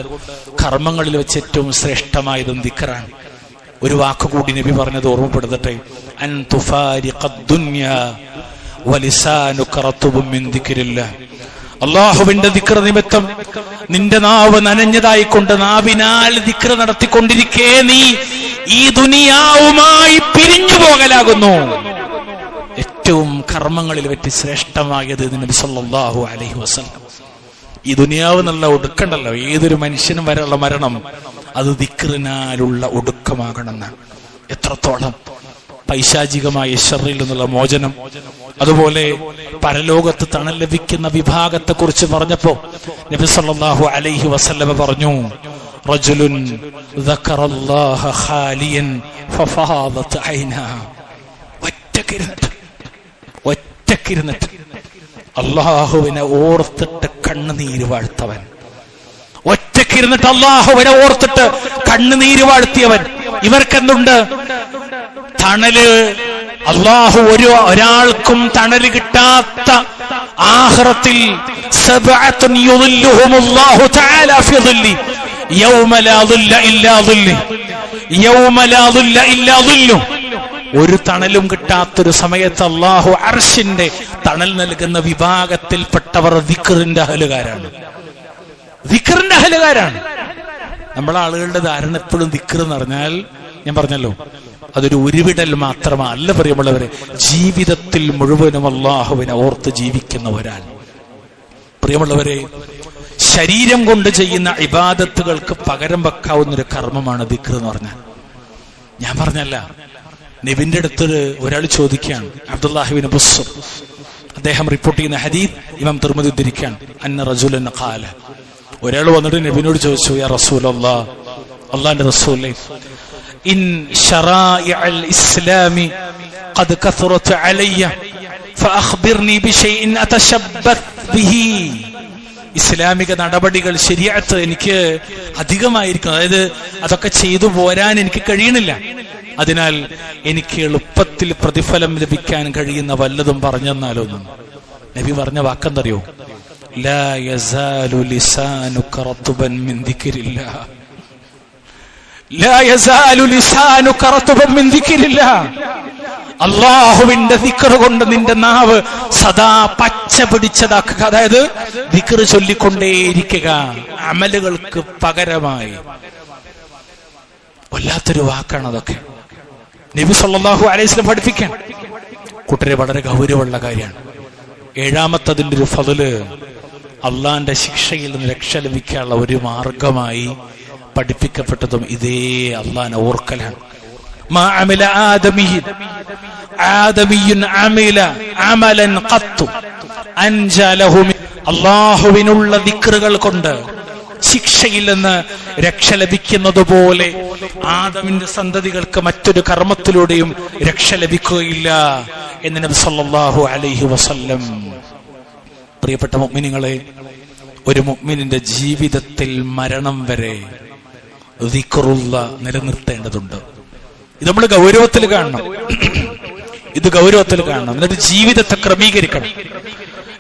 കർമ്മങ്ങളിൽ വെച്ച് ഏറ്റവും ശ്രേഷ്ഠമായതും ദിക്റാണ്. ഒരു വാക്കുകൂടി നബി പറഞ്ഞത് ഓർമ്മപ്പെടുത്തട്ടെ, അൻ തുഫാരിഖദ് ദുനിയാ വലിസാനുക റത്ബും മിൻ ദിക്രില്ലാഹ്. അല്ലാഹുവിന്റെ ദിക്ർ നിമിത്തം നിന്റെ നാവ് നനഞ്ഞതായിക്കൊണ്ട് നാവിനാൽ ദിക്ർ നടത്തിക്കൊണ്ടിരിക്കെ നീ ഈ ദുനിയാവുമായി പിരിഞ്ഞു പോകലാകുന്നു. ഏറ്റവും കർമ്മങ്ങളിൽ വെച്ച് ശ്രേഷ്ഠമായത് നബി സല്ലല്ലാഹു അലൈഹി വസല്ലം. ഈ ദുനിയാവ് എന്നുള്ള ഒടുക്കണ്ടല്ലോ, ഏതൊരു മനുഷ്യനും വരെയുള്ള മരണം അത് ദിക്റിനാലുള്ള ഒടുക്കമാകണമെന്നാണ്. എത്രത്തോളം പൈശാചികമായ ശർറിൽ നിന്നുള്ള മോചനം. അതുപോലെ പരലോകത്ത് തണൽ ലഭിക്കുന്ന വിഭാഗത്തെ കുറിച്ച് പറഞ്ഞപ്പോ നബി സല്ലല്ലാഹു അലൈഹി വസല്ലമ പറഞ്ഞു, റജുലുൻ ദക്കറല്ലാഹ ഖാലിയൻ ഫഫാദത് ഐനാ. ഒറ്റക്കിരുന്നിട്ട് അല്ലാഹുവിനെ ഓർത്തിട്ട് കണ്ണുനീര് വാഴ്ത്തവൻ. ഒറ്റക്കിരുന്നിട്ട് അല്ലാഹുവിനെ ഓർത്തിട്ട് കണ്ണുനീര് വാഴ്ത്തിയവൻ. ഇവർക്കെന്തുണ്ട്? തണല്. അല്ലാഹു ഒരാൾക്കും തണല് കിട്ടാത്ത ആഖിറത്തിൽ സബഅത്തുൻ യുളില്ലുഹുമുല്ലാഹു തആല ഫി ളില്ലി യൗമ ലാ ളില്ല ഇല്ലാ ളില്ലി യൗമ ലാ ളില്ല ഇല്ലാ ളില്ലു. ഒരു തണലും കിട്ടാത്തൊരു സമയത്ത് അല്ലാഹു അർശിന്റെ തണൽ നൽകുന്ന വിഭാഗത്തിൽപ്പെട്ടവർ ദിക്റിന്റെ അഹലുകാരാണ്. ദിക്റിന്റെ അഹലുകാരാണ്. നമ്മളെ ആളുകളുടെ ധാരണ എപ്പോഴും ദിക്ർ എന്ന് പറഞ്ഞാൽ, ഞാൻ പറഞ്ഞല്ലോ, അതൊരു ഉരുവിടൽ മാത്രമല്ല പ്രിയമുള്ളവരെ, ജീവിതത്തിൽ മുഴുവനും അല്ലാഹുവിനെ ഓർത്ത് ജീവിക്കുന്ന ഒരാൾ. പ്രിയമുള്ളവരെ, ശരീരം കൊണ്ട് ചെയ്യുന്ന ഇബാദത്തുകൾക്ക് പകരം വെക്കാവുന്നൊരു കർമ്മമാണ് ദിക്ർ എന്ന് പറഞ്ഞാൽ. ഞാൻ പറഞ്ഞല്ല, നബിന്റെ അടുത്ത് ഒരാൾ ചോദിക്കുകയാണ്, അബ്ദുല്ലാഹിബ്നു ബുസ്ർ, അദ്ദേഹം റിപ്പോർട്ട് ചെയ്യുന്ന ഹദീസ് ഇമാം തിർമിദി ഉദ്ധരിക്കുകയാണ്, അന്ന റജുലൻ ഖാല, ഒരാൾ വന്നിട്ട് നബിനോട് ചോദിച്ചു, യാ റസൂലല്ലാഹ്, അല്ലാഹുവിന്റെ റസൂലേ, ഇൻ ശറാഇഅൽ ഇസ്ലാമി ഖദ് കഥറത് അലയ്യ ഫഅഖ്ബിർനി ബിശൈഇൻ അതശബ്ബത് ബിഹി. ഇസ്ലാമിക നടപടികൾ, ശരീഅത്ത് എനിക്ക് അധികമായിരിക്കും, അതായത് അതൊക്കെ ചെയ്തു പോരാൻ എനിക്ക് കഴിയണില്ല. അതിനാൽ എനിക്ക് എളുപ്പത്തിൽ പ്രതിഫലം ലഭിക്കാൻ കഴിയുന്ന വല്ലതും പറഞ്ഞെന്നാലൊന്നും. നബി പറഞ്ഞ വാക്കെന്തറിയോ? ലാ യസാലു ലിസാനുക റത്ബൻ മിൻ ദിക്രില്ലാഹ്. ലാ യസാലു ലിസാനുക റത്ബൻ മിൻ ദിക്രില്ലാഹ്. അല്ലാഹുവിന്റെ ദിക്ർ കൊണ്ട് നിന്റെ നാവ് സദാ പച്ച പിടിച്ചതാക്കുക. അതായത് ദിക്ർ ചൊല്ലിക്കൊണ്ടേയിരിക്കുക അമലുകൾക്ക് പകരമായി. വല്ലാത്തൊരു വാക്കാണ് അതൊക്കെ. നബി സല്ലല്ലാഹു അലൈഹി വസല്ലം പഠിപ്പിക്കാൻ കൂട്ടരെ വളരെ ഗൗരവമുള്ള കാര്യമാണ്. ഏഴാമത്തതിന്റെ ഒരു ഫضല്, അള്ളാന്റെ ശിക്ഷയിൽ നിന്ന് രക്ഷ ലഭിക്കാനുള്ള ഒരു മാർഗമായി പഠിപ്പിക്കപ്പെട്ടതും ഇതേ അള്ളാഹനെ ഓർക്കലാണ്. മാ അമില ആദമിയ്യുൻ അമില അമലൻ ഖത്തു അൻജാ ലഹു അല്ലാഹുവിനുള്ള ദിക്റുകൾ കൊണ്ട് ശിക്ഷയിൽ നിന്ന് രക്ഷ ലഭിക്കുന്നത് പോലെ ആദമിന്റെ സന്തതികൾക്ക് മറ്റൊരു കർമ്മത്തിലൂടെയും രക്ഷ ലഭിക്കുകയില്ല എന്ന് നബി സല്ലല്ലാഹു അലൈഹി വസല്ലം. പ്രിയപ്പെട്ട മുഅ്മിനീങ്ങളെ, ഒരു മുഅ്മിനിന്റെ ജീവിതത്തിൽ മരണം വരെ ദിക്റുള്ള നിലനിർത്തേണ്ടതുണ്ട്. ഇത് നമ്മൾ ഗൗരവത്തിൽ കാണണം. ഇത് ഗൗരവത്തിൽ കാണണം. എന്നിട്ട് ജീവിതത്തെ ക്രമീകരിക്കണം.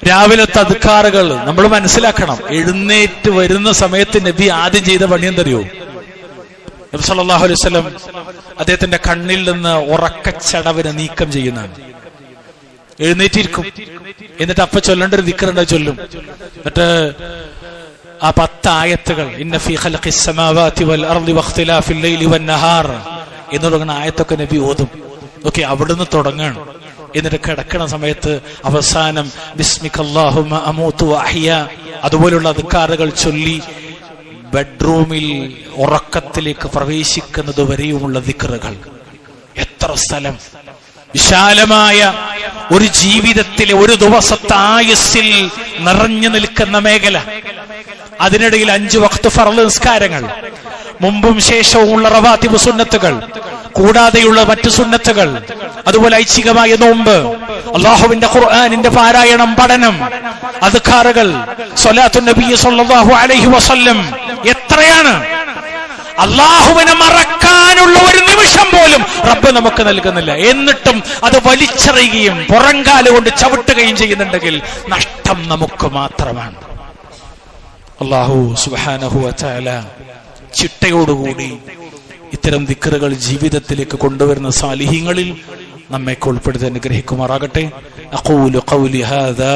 രാവിലത്തെ അദ്കാറുകൾ നമ്മൾ മനസ്സിലാക്കണം. എഴുന്നേറ്റ് വരുന്ന സമയത്ത് നബി ആദ്യം ചെയ്ത പണി എന്തറിയോ? നബി സല്ലല്ലാഹു അലൈഹി വസല്ലം അദ്ദേഹത്തിന്റെ കണ്ണിൽ നിന്ന് ഉറക്കച്ചടവിനെ നീക്കം ചെയ്യുന്നതാണ്. എഴുന്നേറ്റിരിക്കും. എന്നിട്ട് അപ്പ ചൊല്ലേണ്ട ഒരു ദിക്റുണ്ട്, ചൊല്ലും. എന്നിട്ട് ആ 10 ആയത്തുകൾ ഇന്ന ഫീ ഖൽഖിസ് സമാവാതി വൽ അർളി വഖ്തിലാഫിൽ ലൈലി വൻ നഹാർ എന്ന് തുടങ്ങുന്ന ആയത്തൊക്കെ നബി ഓതും. ഓക്കെ, അവിടുന്ന് തുടങ്ങാണ്. എന്നിട്ട് കിടക്കണ സമയത്ത് അവസാനം ബിസ്മിക്കല്ലാഹുമ്മ അമൂതു വഅഹ്യ അതുപോലുള്ള അദ്കാറുകൾ ചൊല്ലി ബെഡ്റൂമിൽ ഉറക്കത്തിലേക്ക് പ്രവേശിക്കുന്നത് വരെയുമുള്ള ദിക്റുകൾ. എത്ര സ്ഥലം! വിശാലമായ ഒരു ജീവിതത്തിലെ ഒരു ദിവസത്തെ ആയുസ്സിൽ നിറഞ്ഞു നിൽക്കുന്ന മേഖല. അതിനിടയിൽ 5 വഖ്ത് ഫർള് നിസ്കാരങ്ങൾ, മുമ്പും ശേഷവും ഉള്ള റവാത്തിബ് സുന്നത്തുകൾ, കൂടാതെയുള്ള മറ്റു സുന്നത്തുകൾ, അതുപോലെ ഐച്ഛികമായ നോമ്പ്, അല്ലാഹുവിന്റെ ഖുർആനിന്റെ പാരായണം, പഠനം, അദ്കാറുകൾ, സ്വലാത്തു നബി സല്ലല്ലാഹു അലൈഹി വസല്ലം. എത്രയാണ്! അല്ലാഹുവിനെ മറക്കാനുള്ള ഒരു നിമിഷം പോലും റബ്ബ് നമുക്ക് നൽകുന്നില്ല. എന്നിട്ടും അത് വലിച്ചെറിയുകയും പുറംകാല് കൊണ്ട് ചവിട്ടുകയും ചെയ്യുന്നുണ്ടെങ്കിൽ നഷ്ടം നമുക്ക് മാത്രമാണ്. അല്ലാഹു സുബ്ഹാനഹു വ തആല ചിട്ടയോടുകൂടി ഇത്തരം ദിക്റുകൾ ജീവിതത്തിലേക്ക് കൊണ്ടുവരുന്ന സാലിഹീങ്ങളിൽ നമ്മെ ഉൾപ്പെടുത്തി അനുഗ്രഹിക്കുമാറാകട്ടെ. അഖൂലു ഖൗലി ഹാദാ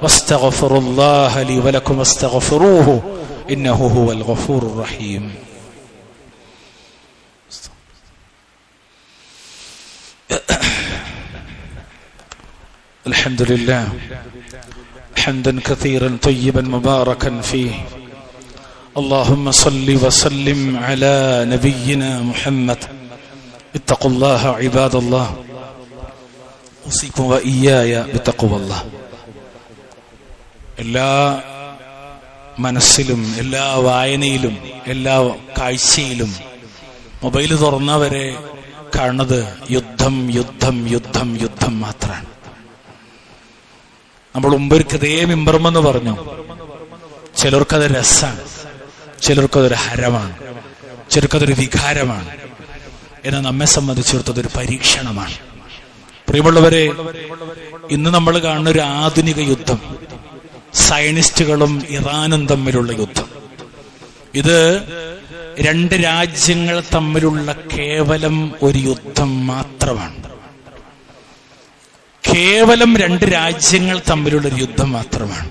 വസ്തഗ്ഫിറുല്ലാഹ ലി വലക്കും വസ്തഗ്ഫിറൂഹു ഇന്നഹു ഹുവൽ ഗഫൂറുർ റഹീം. അൽഹംദുലില്ലാഹ് ഹംദൻ കസീറൻ തയ്യിബൻ മുബാറകൻ ഫീഹി. اللهم صل وسلم على نبينا محمد. اتقوا الله عباد الله. اوصيكم واياي بتقوى الله. എല്ലാ മനസ്സിലും എല്ലാ വായനയിലും എല്ലാ കാഴ്ചയിലും മൊബൈൽ തുറന്നവരെ കാണുന്നത് യുദ്ധം യുദ്ധം യുദ്ധം യുദ്ധം മാത്രമാണ്. നമ്മൾ മുമ്പൊരിക്കൽ ഇതേ മിമ്പർമെന്ന് പറഞ്ഞു. ചിലർക്കത് രസമാണ്, ചിലർക്കതൊരു ഹരമാണ്, ചിലർക്കതൊരു വികാരമാണ്. എന്നാൽ നമ്മെ സംബന്ധിച്ചിടത്തോളം ഒരു പരീക്ഷണമാണ്. പ്രിയമുള്ളവരെ, ഇന്ന് നമ്മൾ കാണുന്ന ഒരു ആധുനിക യുദ്ധം, സയനിസ്റ്റുകളും ഇറാനും തമ്മിലുള്ള യുദ്ധം, ഇത് 2 രാജ്യങ്ങൾ തമ്മിലുള്ള കേവലം ഒരു യുദ്ധം മാത്രമാണ്. കേവലം 2 രാജ്യങ്ങൾ തമ്മിലുള്ള ഒരു യുദ്ധം മാത്രമാണ്.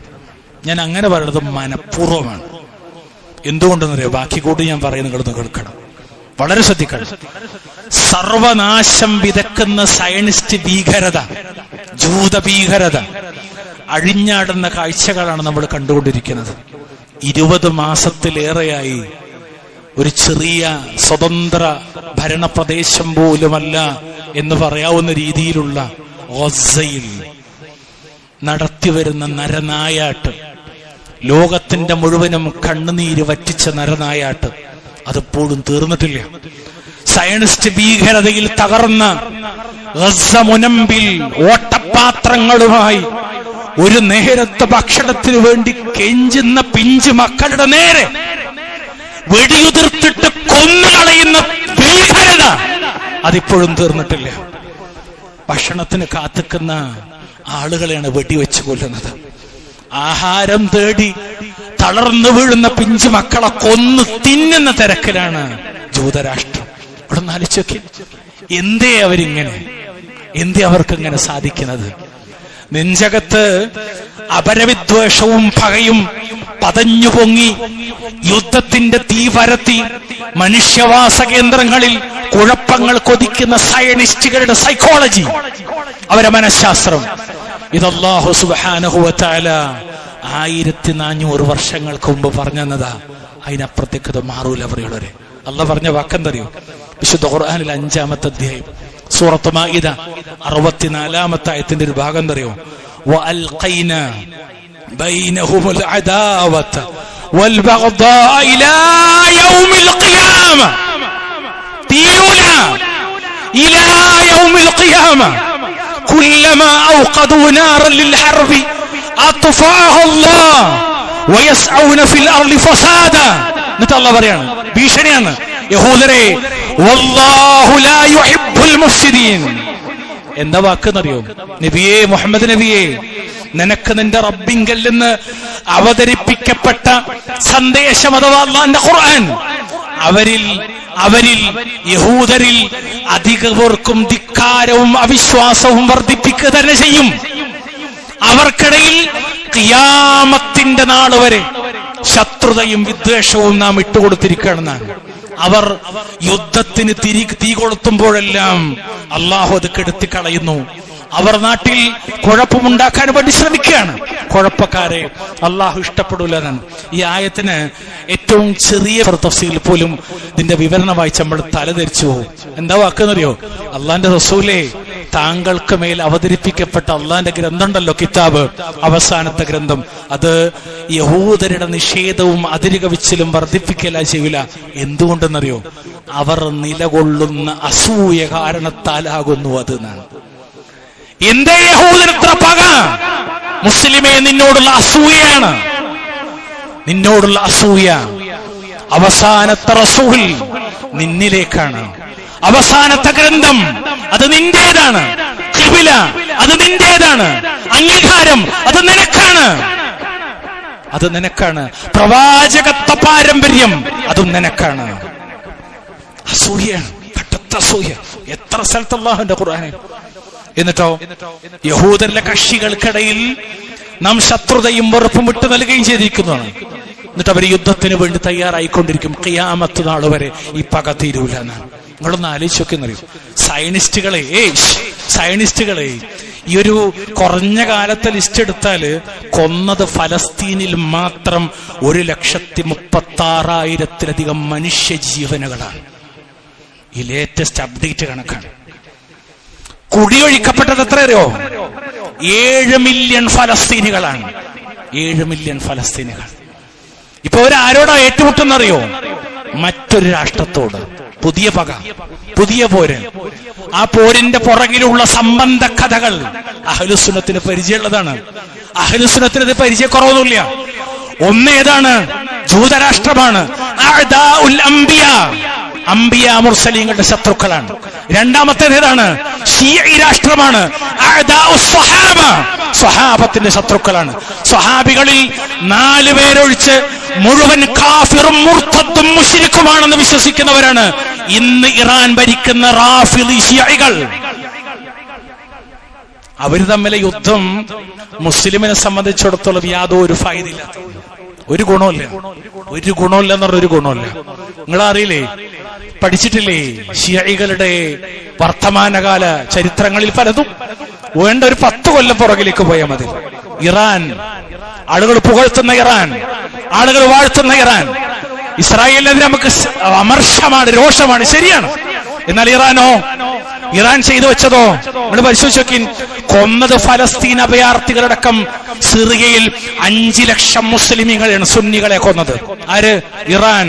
ഞാൻ അങ്ങനെ പറയുന്നത് മനഃപൂർവ്വമാണ്. എന്തുകൊണ്ടെന്നറിയോ? ബാക്കി കൂടി ഞാൻ പറയുന്നത് നിങ്ങളൊന്ന് കേൾക്കണം, വളരെ ശ്രദ്ധിക്കണം. സർവനാശം വിതക്കുന്ന സയനിസ്റ്റ് ഭീകരത, ജൂത ഭീകരത അഴിഞ്ഞാടുന്ന കാഴ്ചകളാണ് നമ്മൾ കണ്ടുകൊണ്ടിരിക്കുന്നത്. 20 മാസത്തിലേറെയായി ഒരു ചെറിയ സ്വതന്ത്ര ഭരണപ്രദേശം പോലുമല്ല എന്ന് പറയാവുന്ന രീതിയിലുള്ള ഗസയിൽ നടത്തിവരുന്ന നരനായാട്ട്, ലോകത്തിന്റെ മുഴുവനും കണ്ണുനീര് വറ്റിച്ച നരനായാട്ട് അതിപ്പോഴും തീർന്നിട്ടില്ല. സയനിസ്റ്റ് ഭീകരതയിൽ തകർന്ന ഗസ മുനമ്പിൽ ഓട്ടപാത്രങ്ങളുമായി ഒരു നേരത്തെ ഭക്ഷണത്തിന് വേണ്ടി കെഞ്ചുന്ന പിഞ്ചു മക്കളുടെ നേരെ വെടിയുതിർത്തിട്ട് കൊന്നുകളയുന്ന ഭീകരത അതിപ്പോഴും തീർന്നിട്ടില്ല. ഭക്ഷണത്തിന് കാത്തുക്കുന്ന ആളുകളെയാണ് വെടിവെച്ച് കൊല്ലുന്നത്. ആഹാരം തേടി തളർന്നു വീഴുന്ന പിഞ്ചു മക്കളെ കൊന്നു തിന്നുന്ന തിരക്കിലാണ് ജൂതരാഷ്ട്രം. ഇവിടെ ഒന്ന് ആലോചിച്ച് നോക്കി, എന്തേ അവരിങ്ങനെ, എന്തേ അവർക്കിങ്ങനെ സാധിക്കുന്നത്? നെഞ്ചകത്ത് അപരവിദ്വേഷവും പകയും പതഞ്ഞു പൊങ്ങി യുദ്ധത്തിന്റെ തീ പരത്തി മനുഷ്യവാസ കേന്ദ്രങ്ങളിൽ കുഴപ്പങ്ങൾ കൊതിക്കുന്ന സയനിസ്റ്റുകളുടെ സൈക്കോളജി, അവരെ മനഃശാസ്ത്രം ഇത് അല്ലാഹു സുബ്ഹാനഹു വ തആല 1400 വർഷങ്ങൾക്ക് മുമ്പ് പറഞ്ഞതാ. അതിനപ്പുറത്തേക്ക് അത് മാറൂല പ്രിയമുള്ളവരെ. അള്ളാഹ് പറഞ്ഞ വാക്കെന്തറിയോ? വിശുദ്ധ ഖുർആനിൽ 5-ാമത്തെ അധ്യായം സൂറത്ത് മാഇദ 64-ാമത്തെ ആയത്തിന്റെ ഒരു ഭാഗം എന്തറിയോ? വഅൽഖൈനാ ബൈനഹുമുൽ അദാവത വൽബഗ്ദാഅ ഇലാ യൗമിൽ ഖിയാമ. തീരൂല. ഇലാ യൗമിൽ ഖിയാമ കുല്ലമാ ഔഖദൂ നാറൻ ലിൽഹർബി അത്ഫഅഹു അല്ലാഹ് വയസ്ഔന ഫിൽ അർളി ഫസാദാ. എന്നിട്ട് അല്ലാഹ് പറയാണ്, ഭീഷണിയാണ് യഹൂദരെ, വല്ലാഹു ലാ യുഹിബ്ബുൽ മുഫ്സിദീൻ. എന്താ വാക്കെന്നറിയോ? നബിയേ, മുഹമ്മദ് നബിയേ, നിനക്ക് നിന്റെ റബ്ബിങ്കൽ നിന്ന് അവതരിപ്പിക്കപ്പെട്ട സന്ദേശം അഥവാ അല്ലാഹുവിന്റെ ഖുർആൻ അവരിൽ യഹൂദരിൽ അധികവർക്കും ധിക്കാരവും അവിശ്വാസവും വർദ്ധിപ്പിക്കുക തന്നെ ചെയ്യും. അവർക്കിടയിൽ ഖിയാമത്തിന്റെ നാൾ വരെ ശത്രുതയും വിദ്വേഷവും നാം ഇട്ടുകൊടുത്തിരിക്കുകയാണെന്നാണ്. അവർ യുദ്ധത്തിന് തീ കൊളുത്തുമ്പോഴെല്ലാം അള്ളാഹു അത് കെടുത്തിക്കളയുന്നു. അവർ നാട്ടിൽ കുഴപ്പമുണ്ടാക്കാൻ വേണ്ടി ശ്രമിക്കുകയാണ്. കുഴപ്പക്കാരെ അള്ളാഹു ഇഷ്ടപ്പെടൂലെന്നാണ്. ഈ ആയത്തിന് ഏറ്റവും ചെറിയ തഫ്സീറിൽ പോലും ഇതിന്റെ വിവരണം വായിച്ച് നമ്മൾ തലതെരിച്ചു പോകും. എന്താ വാക്കെന്നറിയോ? അള്ളാന്റെ റസൂലേ, താങ്കൾക്ക് മേൽ അവതരിപ്പിക്കപ്പെട്ട അള്ളാന്റെ ഗ്രന്ഥം ഉണ്ടല്ലോ, കിതാബ്, അവസാനത്തെ ഗ്രന്ഥം, അത് യഹൂദരുടെ നിഷേധവും അതിരുകവിച്ചിലും വർദ്ധിപ്പിക്കല ചെയ്യില്ല. എന്തുകൊണ്ടെന്നറിയോ? അവർ നിലകൊള്ളുന്ന അസൂയ കാരണത്താലാകുന്നു അത് എന്നാണ്. എന്തേ യഹൂദനത്ര പക? മുസ്ലിമേ, നിന്നോടുള്ള അസൂയയാണ്. നിന്നോടുള്ള അസൂയ. അവസാനത്തെ റസൂൽ നിന്നിലേക്കാണ്. അവസാനത്തെ ഗ്രന്ഥം അത് നിന്റേതാണ്. ഖിബില അത് നിന്റേതാണ്. അംഗീകാരം അത് നിനക്കാണ്. അത് നിനക്കാണ്. പ്രവാചകത്വ പാരമ്പര്യം അതും നിനക്കാണ്. അസൂയയാണ്, കട്ടത്ത അസൂയ. എത്ര സ്ഥലത്ത് അല്ലാഹുവിന്റെ ഖുർആനിൽ. എന്നിട്ടോ യഹൂദരിലെ കക്ഷികൾക്കിടയിൽ നാം ശത്രുതയും വെറുപ്പും വിട്ടു നൽകുകയും ചെയ്തിരിക്കുന്നതാണ്. എന്നിട്ട് അവർ യുദ്ധത്തിന് വേണ്ടി തയ്യാറായിക്കൊണ്ടിരിക്കും. ഖിയാമത്ത് നാൾ വരെ ഈ പക തീരൂല എന്നാണ്. നിങ്ങളൊന്ന് ആലോചിച്ചൊക്കെ അറിയും. സയനിസ്റ്റുകളെ ഈ ഒരു കുറഞ്ഞ കാലത്തെ ലിസ്റ്റ് എടുത്താല് കൊന്നത് ഫലസ്തീനിൽ മാത്രം 1,36,000-ത്തിലധികം മനുഷ്യ ജീവനുകളാണ്. ഈ ലേറ്റസ്റ്റ് അപ്ഡേറ്റ് കണക്കാണ്. കുടിയൊഴിക്കപ്പെട്ടത് എത്ര അറിയോ? 7 മില്യൺ ഫലസ്തീനികളാണ്. 7 മില്യൺ ഫലസ്തീനികൾ. ഇപ്പൊ അവരാരോടാ ഏറ്റുമുട്ടെന്നറിയോ? മറ്റൊരു രാഷ്ട്രത്തോട്. പുതിയ പക, പുതിയ പോര്. ആ പോരിന്റെ പുറകിലുള്ള സംബന്ധ കഥകൾ അഹ്ലുസുന്നത്തിന് പരിചയമുള്ളതാണ്. അഹ്ലുസുന്നത്തിന് ഇത് പരിചയക്കുറവൊന്നുമില്ല. ഒന്ന് ഏതാണ്? ജൂതരാഷ്ട്രമാണ്. അംബിയ മുർസലീങ്ങളുടെ ശത്രുക്കളാണ്. രണ്ടാമത്തേത് ഏതാണ്? ശീഈ രാഷ്ട്രമാണ്. സ്വഹാബത്തിന്റെ ശത്രുക്കളാണ്. സ്വഹാബികളിൽ 4 പേരൊഴിച്ച് മുഴുവൻ കാഫിറും മുർത്തദ്ദും മുശ്രിക്കുമാണെന്ന് വിശ്വസിക്കുന്നവരാണ് ഇന്ന് ഇറാൻ ഭരിക്കുന്ന റാഫിളി ശിയകൾ. അവര് തമ്മിലെ യുദ്ധം മുസ്ലിമിനെ സംബന്ധിച്ചിടത്തോളം യാതൊരു ഫായിദയില്ല. ഒരു ഗുണമില്ല. ഒരു ഗുണമില്ല എന്ന് പറഞ്ഞ ഒരു ഗുണമില്ല. നിങ്ങളറിയില്ലേ, പഠിച്ചിട്ടില്ലേ ശിയകളുടെ വർത്തമാനകാല ചരിത്രങ്ങളിൽ പലതും? വേണ്ട ഒരു 10 കൊല്ലം പുറകിലേക്ക് പോയാൽ മതി. ഇറാൻ, ആളുകൾ പുകഴ്ത്തുന്ന ഇറാൻ, ആളുകൾ വാഴ്ത്തുന്ന ഇറാൻ. ഇസ്രായേലിനെതിരെ നമുക്ക് അമർഷമാണ്, രോഷമാണ്, ശരിയാണ്. എന്നാൽ ഇറാനോ? ഇറാൻ ചെയ്തു വെച്ചതോ? നമ്മൾ പരിശോധിച്ച് നോക്കി. കൊന്നത് ഫലസ്തീൻ അഭയാർത്ഥികളടക്കം സിറിയയിൽ 5 ലക്ഷം മുസ്ലിമീങ്ങളെയാണ്, സുന്നികളെ കൊന്നത്. ആര്? ഇറാൻ.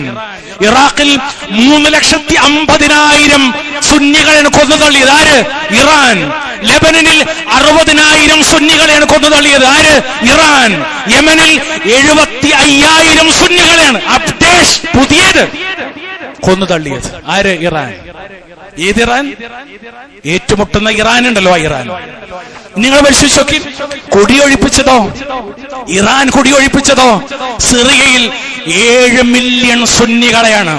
ഇറാഖിൽ 3,50,000 സുന്നികളെയാണ് കൊന്നു തള്ളിയത്. ആര്? ഇറാൻ. ലെബനനിൽ 60,000 സുന്നികളെയാണ് കൊന്നു തള്ളിയത്. ആര്? ഇറാൻ. യമനിൽ 75,000 സുന്നികളെയാണ് അപ്ഡേറ്റ് പുതിയത് കൊന്നു തള്ളിയത്. ആര്? ഇറാൻ. ഏത് ഇറാൻ? ഏറ്റുമുട്ടുന്ന ഇറാൻ ഉണ്ടല്ലോ, ആ ഇറാൻ. നിങ്ങൾ പരിശോധിച്ച് നോക്കി. കുടിയൊഴിപ്പിച്ചതോ? ഇറാൻ കുടിയൊഴിപ്പിച്ചതോ? സിറിയയിൽ 7 മില്യൺ സുന്നികളെയാണ്.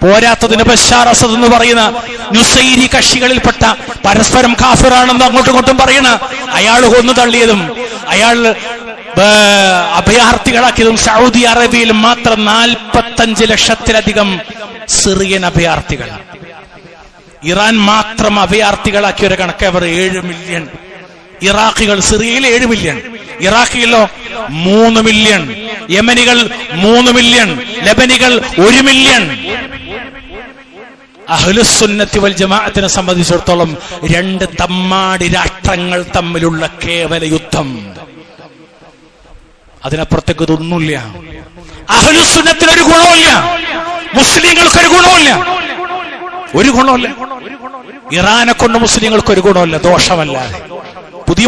പോരാത്തതിന് ബശാർ അസദ് എന്ന് പറയുന്ന നുസൈരി കക്ഷികളിൽപ്പെട്ട, പരസ്പരം കാഫിറാണെന്ന് അങ്ങോട്ടും ഇങ്ങോട്ടും പറയുന്ന അയാൾ കൊന്നു തള്ളിയതും അയാൾ അഭയാർത്ഥികളാക്കിയതും സൗദി അറേബ്യയിൽ മാത്രം 45 ലക്ഷത്തിലധികം സിറിയൻ അഭയാർത്ഥികൾ. ഇറാൻ മാത്രം അഭയാർത്ഥികളാക്കിയ ഒരു കണക്ക് അവർ 7 മില്യൺ ഇറാഖികൾ സിറിയയിൽ 7 മില്യൺ, ഇറാഖിലോ 3 മില്യൺ, യമനികൾ 3 മില്യൺ, ലബനികൾ 1 മില്യൺ. അഹ്ലുസുന്നത്തി വൽ ജമാഅത്തിനെ സംബന്ധിച്ചിടത്തോളം 2 തമ്മാടി രാഷ്ട്രങ്ങൾ തമ്മിലുള്ള കേവല യുദ്ധം, അതിനപ്പുറത്തേക്ക് ഇതൊന്നുമില്ല. അഹ്ലുസുന്നത്തിന് ഒരു ഗുണവുമില്ല, മുസ്ലിങ്ങൾക്ക് ഒരു ഗുണവുമില്ല, ഒരു ഗുണമില്ല. ഇറാനെ കൊണ്ട് മുസ്ലിങ്ങൾക്ക് ഒരു ഗുണമില്ല, ദോഷമല്ലാതെ. പുതിയ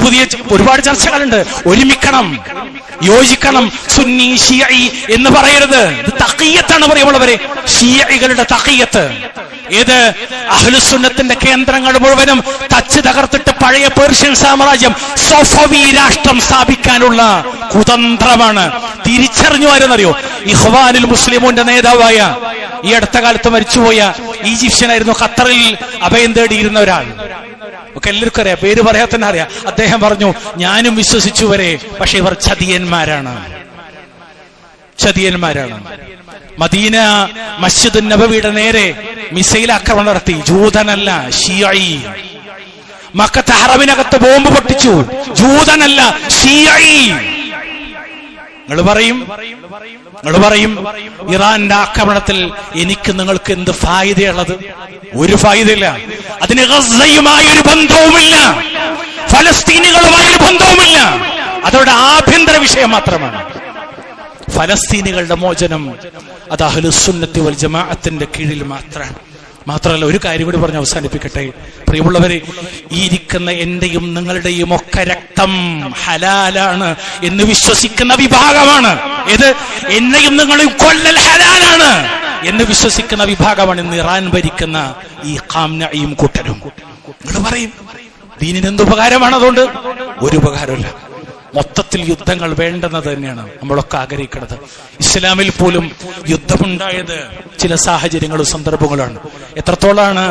ഒരുപാട് ചർച്ചകളുണ്ട്. ഒരുമിക്കണം, യോജിക്കണം. സുന്നി ഷിയഈ എന്ന് പറയരുത്, ഇത് തഖിയ്യത്താണ് പറയുള്ളവരെ, ഷിയഈകളുടെ തഖിയ്യത്ത്. ഏത് അഹ്ലുസുന്നത്തിന്റെ കേന്ദ്രങ്ങൾ മുഴുവനും തച്ച് തകർത്തിട്ട് പഴയ പേർഷ്യൻ സാമ്രാജ്യം സഫവി രാഷ്ട്രം സ്ഥാപിക്കാനുള്ള കുതന്ത്രമാണ്. തിരിച്ചറിഞ്ഞു ആരെന്നറിയോ? ഇഖ്വാനുൽ മുസ്ലിമൂന്റെ നേതാവായ ഈ അടുത്ത കാലത്ത് മരിച്ചുപോയ ഈജിപ്ഷ്യനായിരുന്നു, ഖത്തറിൽ അഭയം തേടിയിരുന്ന ഒരാൾ. ഒക്കെ എല്ലാവർക്കും അറിയാം, പേര് പറയാൻ തന്നെ അറിയാം. അദ്ദേഹം പറഞ്ഞു, ഞാനും വിശ്വസിച്ചു വരെ, പക്ഷെ ഇവർ ചതിയന്മാരാണ്. മദീന മസ്ജിദ് നബവിയുടെ നേരെ മിസൈൽ ആക്രമണം നടത്തി. ജൂതനല്ല, ഷിയഈ. മക്കത്തെ ഹറമിനകത്ത് ബോംബ് പൊട്ടിച്ചു. ജൂതനല്ല, ഷിയഈ. നിങ്ങൾ പറയും ഇറാന്റെ ആക്രമണത്തിൽ എനിക്ക് നിങ്ങൾക്ക് എന്ത് ഫായിദയുള്ളത്? ഒരു ഫായിദയില്ല. അതിന് ഗസയുമായി ഒരു ബന്ധവുമില്ല, ഫലസ്തീനികളുമായി ഒരു ബന്ധവുമില്ല. അതവരുടെ ആഭ്യന്തര വിഷയം മാത്രമാണ്. ഫലസ്തീനികളുടെ മോചനം അത് അഹ്ലുസുന്നത്തി വൽ ജമാഅത്തിന്റെ കീഴിൽ മാത്രമല്ല. ഒരു കാര്യം കൂടി പറഞ്ഞ് അവസാനിപ്പിക്കട്ടെ. പ്രിയമുള്ളവരെ, ഈ ഇരിക്കുന്ന എന്റെയും നിങ്ങളുടെയും ഒക്കെ രക്തം ഹലാലാണ് എന്ന് വിശ്വസിക്കുന്ന വിഭാഗമാണ്. ഇത് എന്നെയും നിങ്ങളെയും കൊല്ലൽ ഹലാലാണ് എന്ന് വിശ്വസിക്കുന്ന വിഭാഗമാണ് ഇന്ന് ഇറാൻ ഭരിക്കുന്ന ഈ ഖാംനഈം കൂട്ടരും. നിങ്ങൾ പറയും, ദീനിന് എന്തുപകാരമാണ്? അതുകൊണ്ട് ഒരു ഉപകാരമില്ല. മൊത്തത്തിൽ യുദ്ധങ്ങൾ വേണ്ടെന്നത് തന്നെയാണ് നമ്മളൊക്കെ ആഗ്രഹിക്കുന്നത്. ഇസ്ലാമിൽ പോലും യുദ്ധമുണ്ടായത് ചില സാഹചര്യങ്ങളും സന്ദർഭങ്ങളാണ്. എത്രത്തോളാണ്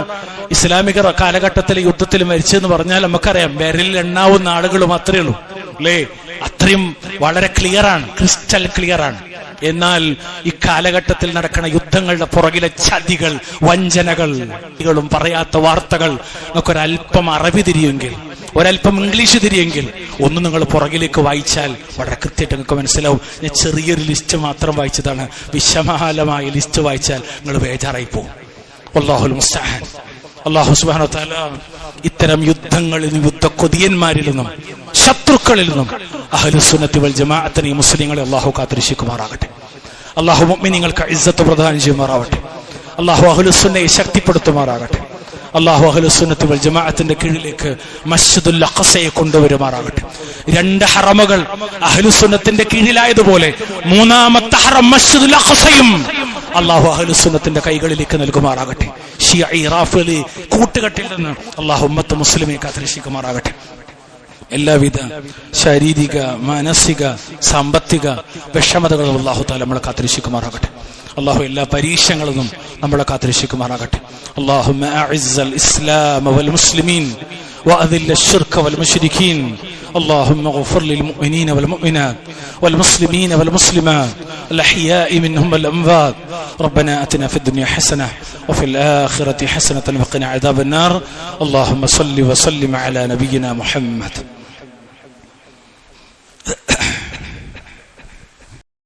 ഇസ്ലാമിക കാലഘട്ടത്തിൽ യുദ്ധത്തിൽ മരിച്ചെന്ന് പറഞ്ഞാൽ നമുക്കറിയാം, വിരലിൽ എണ്ണാവുന്ന ആളുകൾ മാത്രമേ ഉള്ളൂ, അല്ലേ? അത്രയും വളരെ ക്ലിയറാണ്, ക്രിസ്റ്റൽ ക്ലിയറാണ്. എന്നാൽ ഈ കാലഘട്ടത്തിൽ നടക്കുന്ന യുദ്ധങ്ങളുടെ പുറകിലെ ചതികൾ, വഞ്ചനകളും പറയാത്ത വാർത്തകൾ നമുക്കൊരല്പം അറബി തിരിയുമെങ്കിൽ, ഒരല്പം ഇംഗ്ലീഷ് തിരിയെങ്കിൽ ഒന്ന് നിങ്ങൾ പുറകിലേക്ക് വായിച്ചാൽ വളരെ കൃത്യമായിട്ട് നിങ്ങൾക്ക് മനസ്സിലാവും. ഞാൻ ചെറിയൊരു ലിസ്റ്റ് മാത്രം വായിച്ചതാണ്. വിശാലമായ ലിസ്റ്റ് വായിച്ചാൽ നിങ്ങൾ ബേജാറായി പോകും. വല്ലാഹുൽ മുസ്തആൻ. അല്ലാഹു സുബ്ഹാനഹു വ തആല ഇത്തരം യുദ്ധങ്ങളിൽ നിന്നും, യുദ്ധക്കൊതിയന്മാരിൽ നിന്നും, ശത്രുക്കളിൽ നിന്നും അഹ്ലുസുന്നത്തി വൽ ജമാഅത്തിനെ, മുസ്ലിങ്ങളെ അല്ലാഹു കാത്തുരക്ഷിക്കുമാറാകട്ടെ. അല്ലാഹു മുഅ്മിനീങ്ങൾക്ക് ഇസ്സത്ത് പ്രദാനം ചെയ്യുമാറാകട്ടെ. അല്ലാഹു അഹ്ലുസുന്നയെ ശക്തിപ്പെടുത്തുമാറാകട്ടെ. അല്ലാഹു അഹ്ലുസുന്നത്തി വൽ ജമാഅത്തിന്റെ കീഴിലേക്ക് മസ്ജിദുൽ അഖ്സയെ കൊണ്ടുവരുമാറാകട്ടെ. 2 ഹറമുകൾ അഹ്ലുസുന്നത്തിന്റെ കീഴിലായതുപോലെ 3ാമത്തെ ഹറം മസ്ജിദുൽ അഖ്സയും അല്ലാഹു അഹ്ലുസുന്നത്തിന്റെ കൈകളിലേക്ക് നൽകുമാറാകട്ടെ. ശിയഈ റാഫിളി കൂട്ടുകെട്ടിൽ നിന്ന് അല്ലാഹു ഉമ്മത്ത് മുസ്ലിമെ കാത്തുരക്ഷിക്കുമാറാകട്ടെ. എല്ലാവിധ ശാരീരിക, മാനസിക, സാമ്പത്തിക വിഷമതകളും അല്ലാഹു തആല നമ്മളെ കാത്തുരക്ഷിക്കുമാറാകട്ടെ. അല്ലാഹു എല്ലാ പരീക്ഷകളിലും നമ്മളെ കാത്തുരക്ഷിക്കുമാറാകട്ടെ. اللهم أعز الإسلام والمسلمين وأذل الشرك والمشركين. اللهم اغفر للمؤمنين والمؤمنات والمسلمين والمسلمات الأحياء منهم والأموات. ربنا آتنا في الدنيا حسنة وفي الآخرة حسنة وقنا عذاب النار. اللهم صل وسلم على نبينا محمد.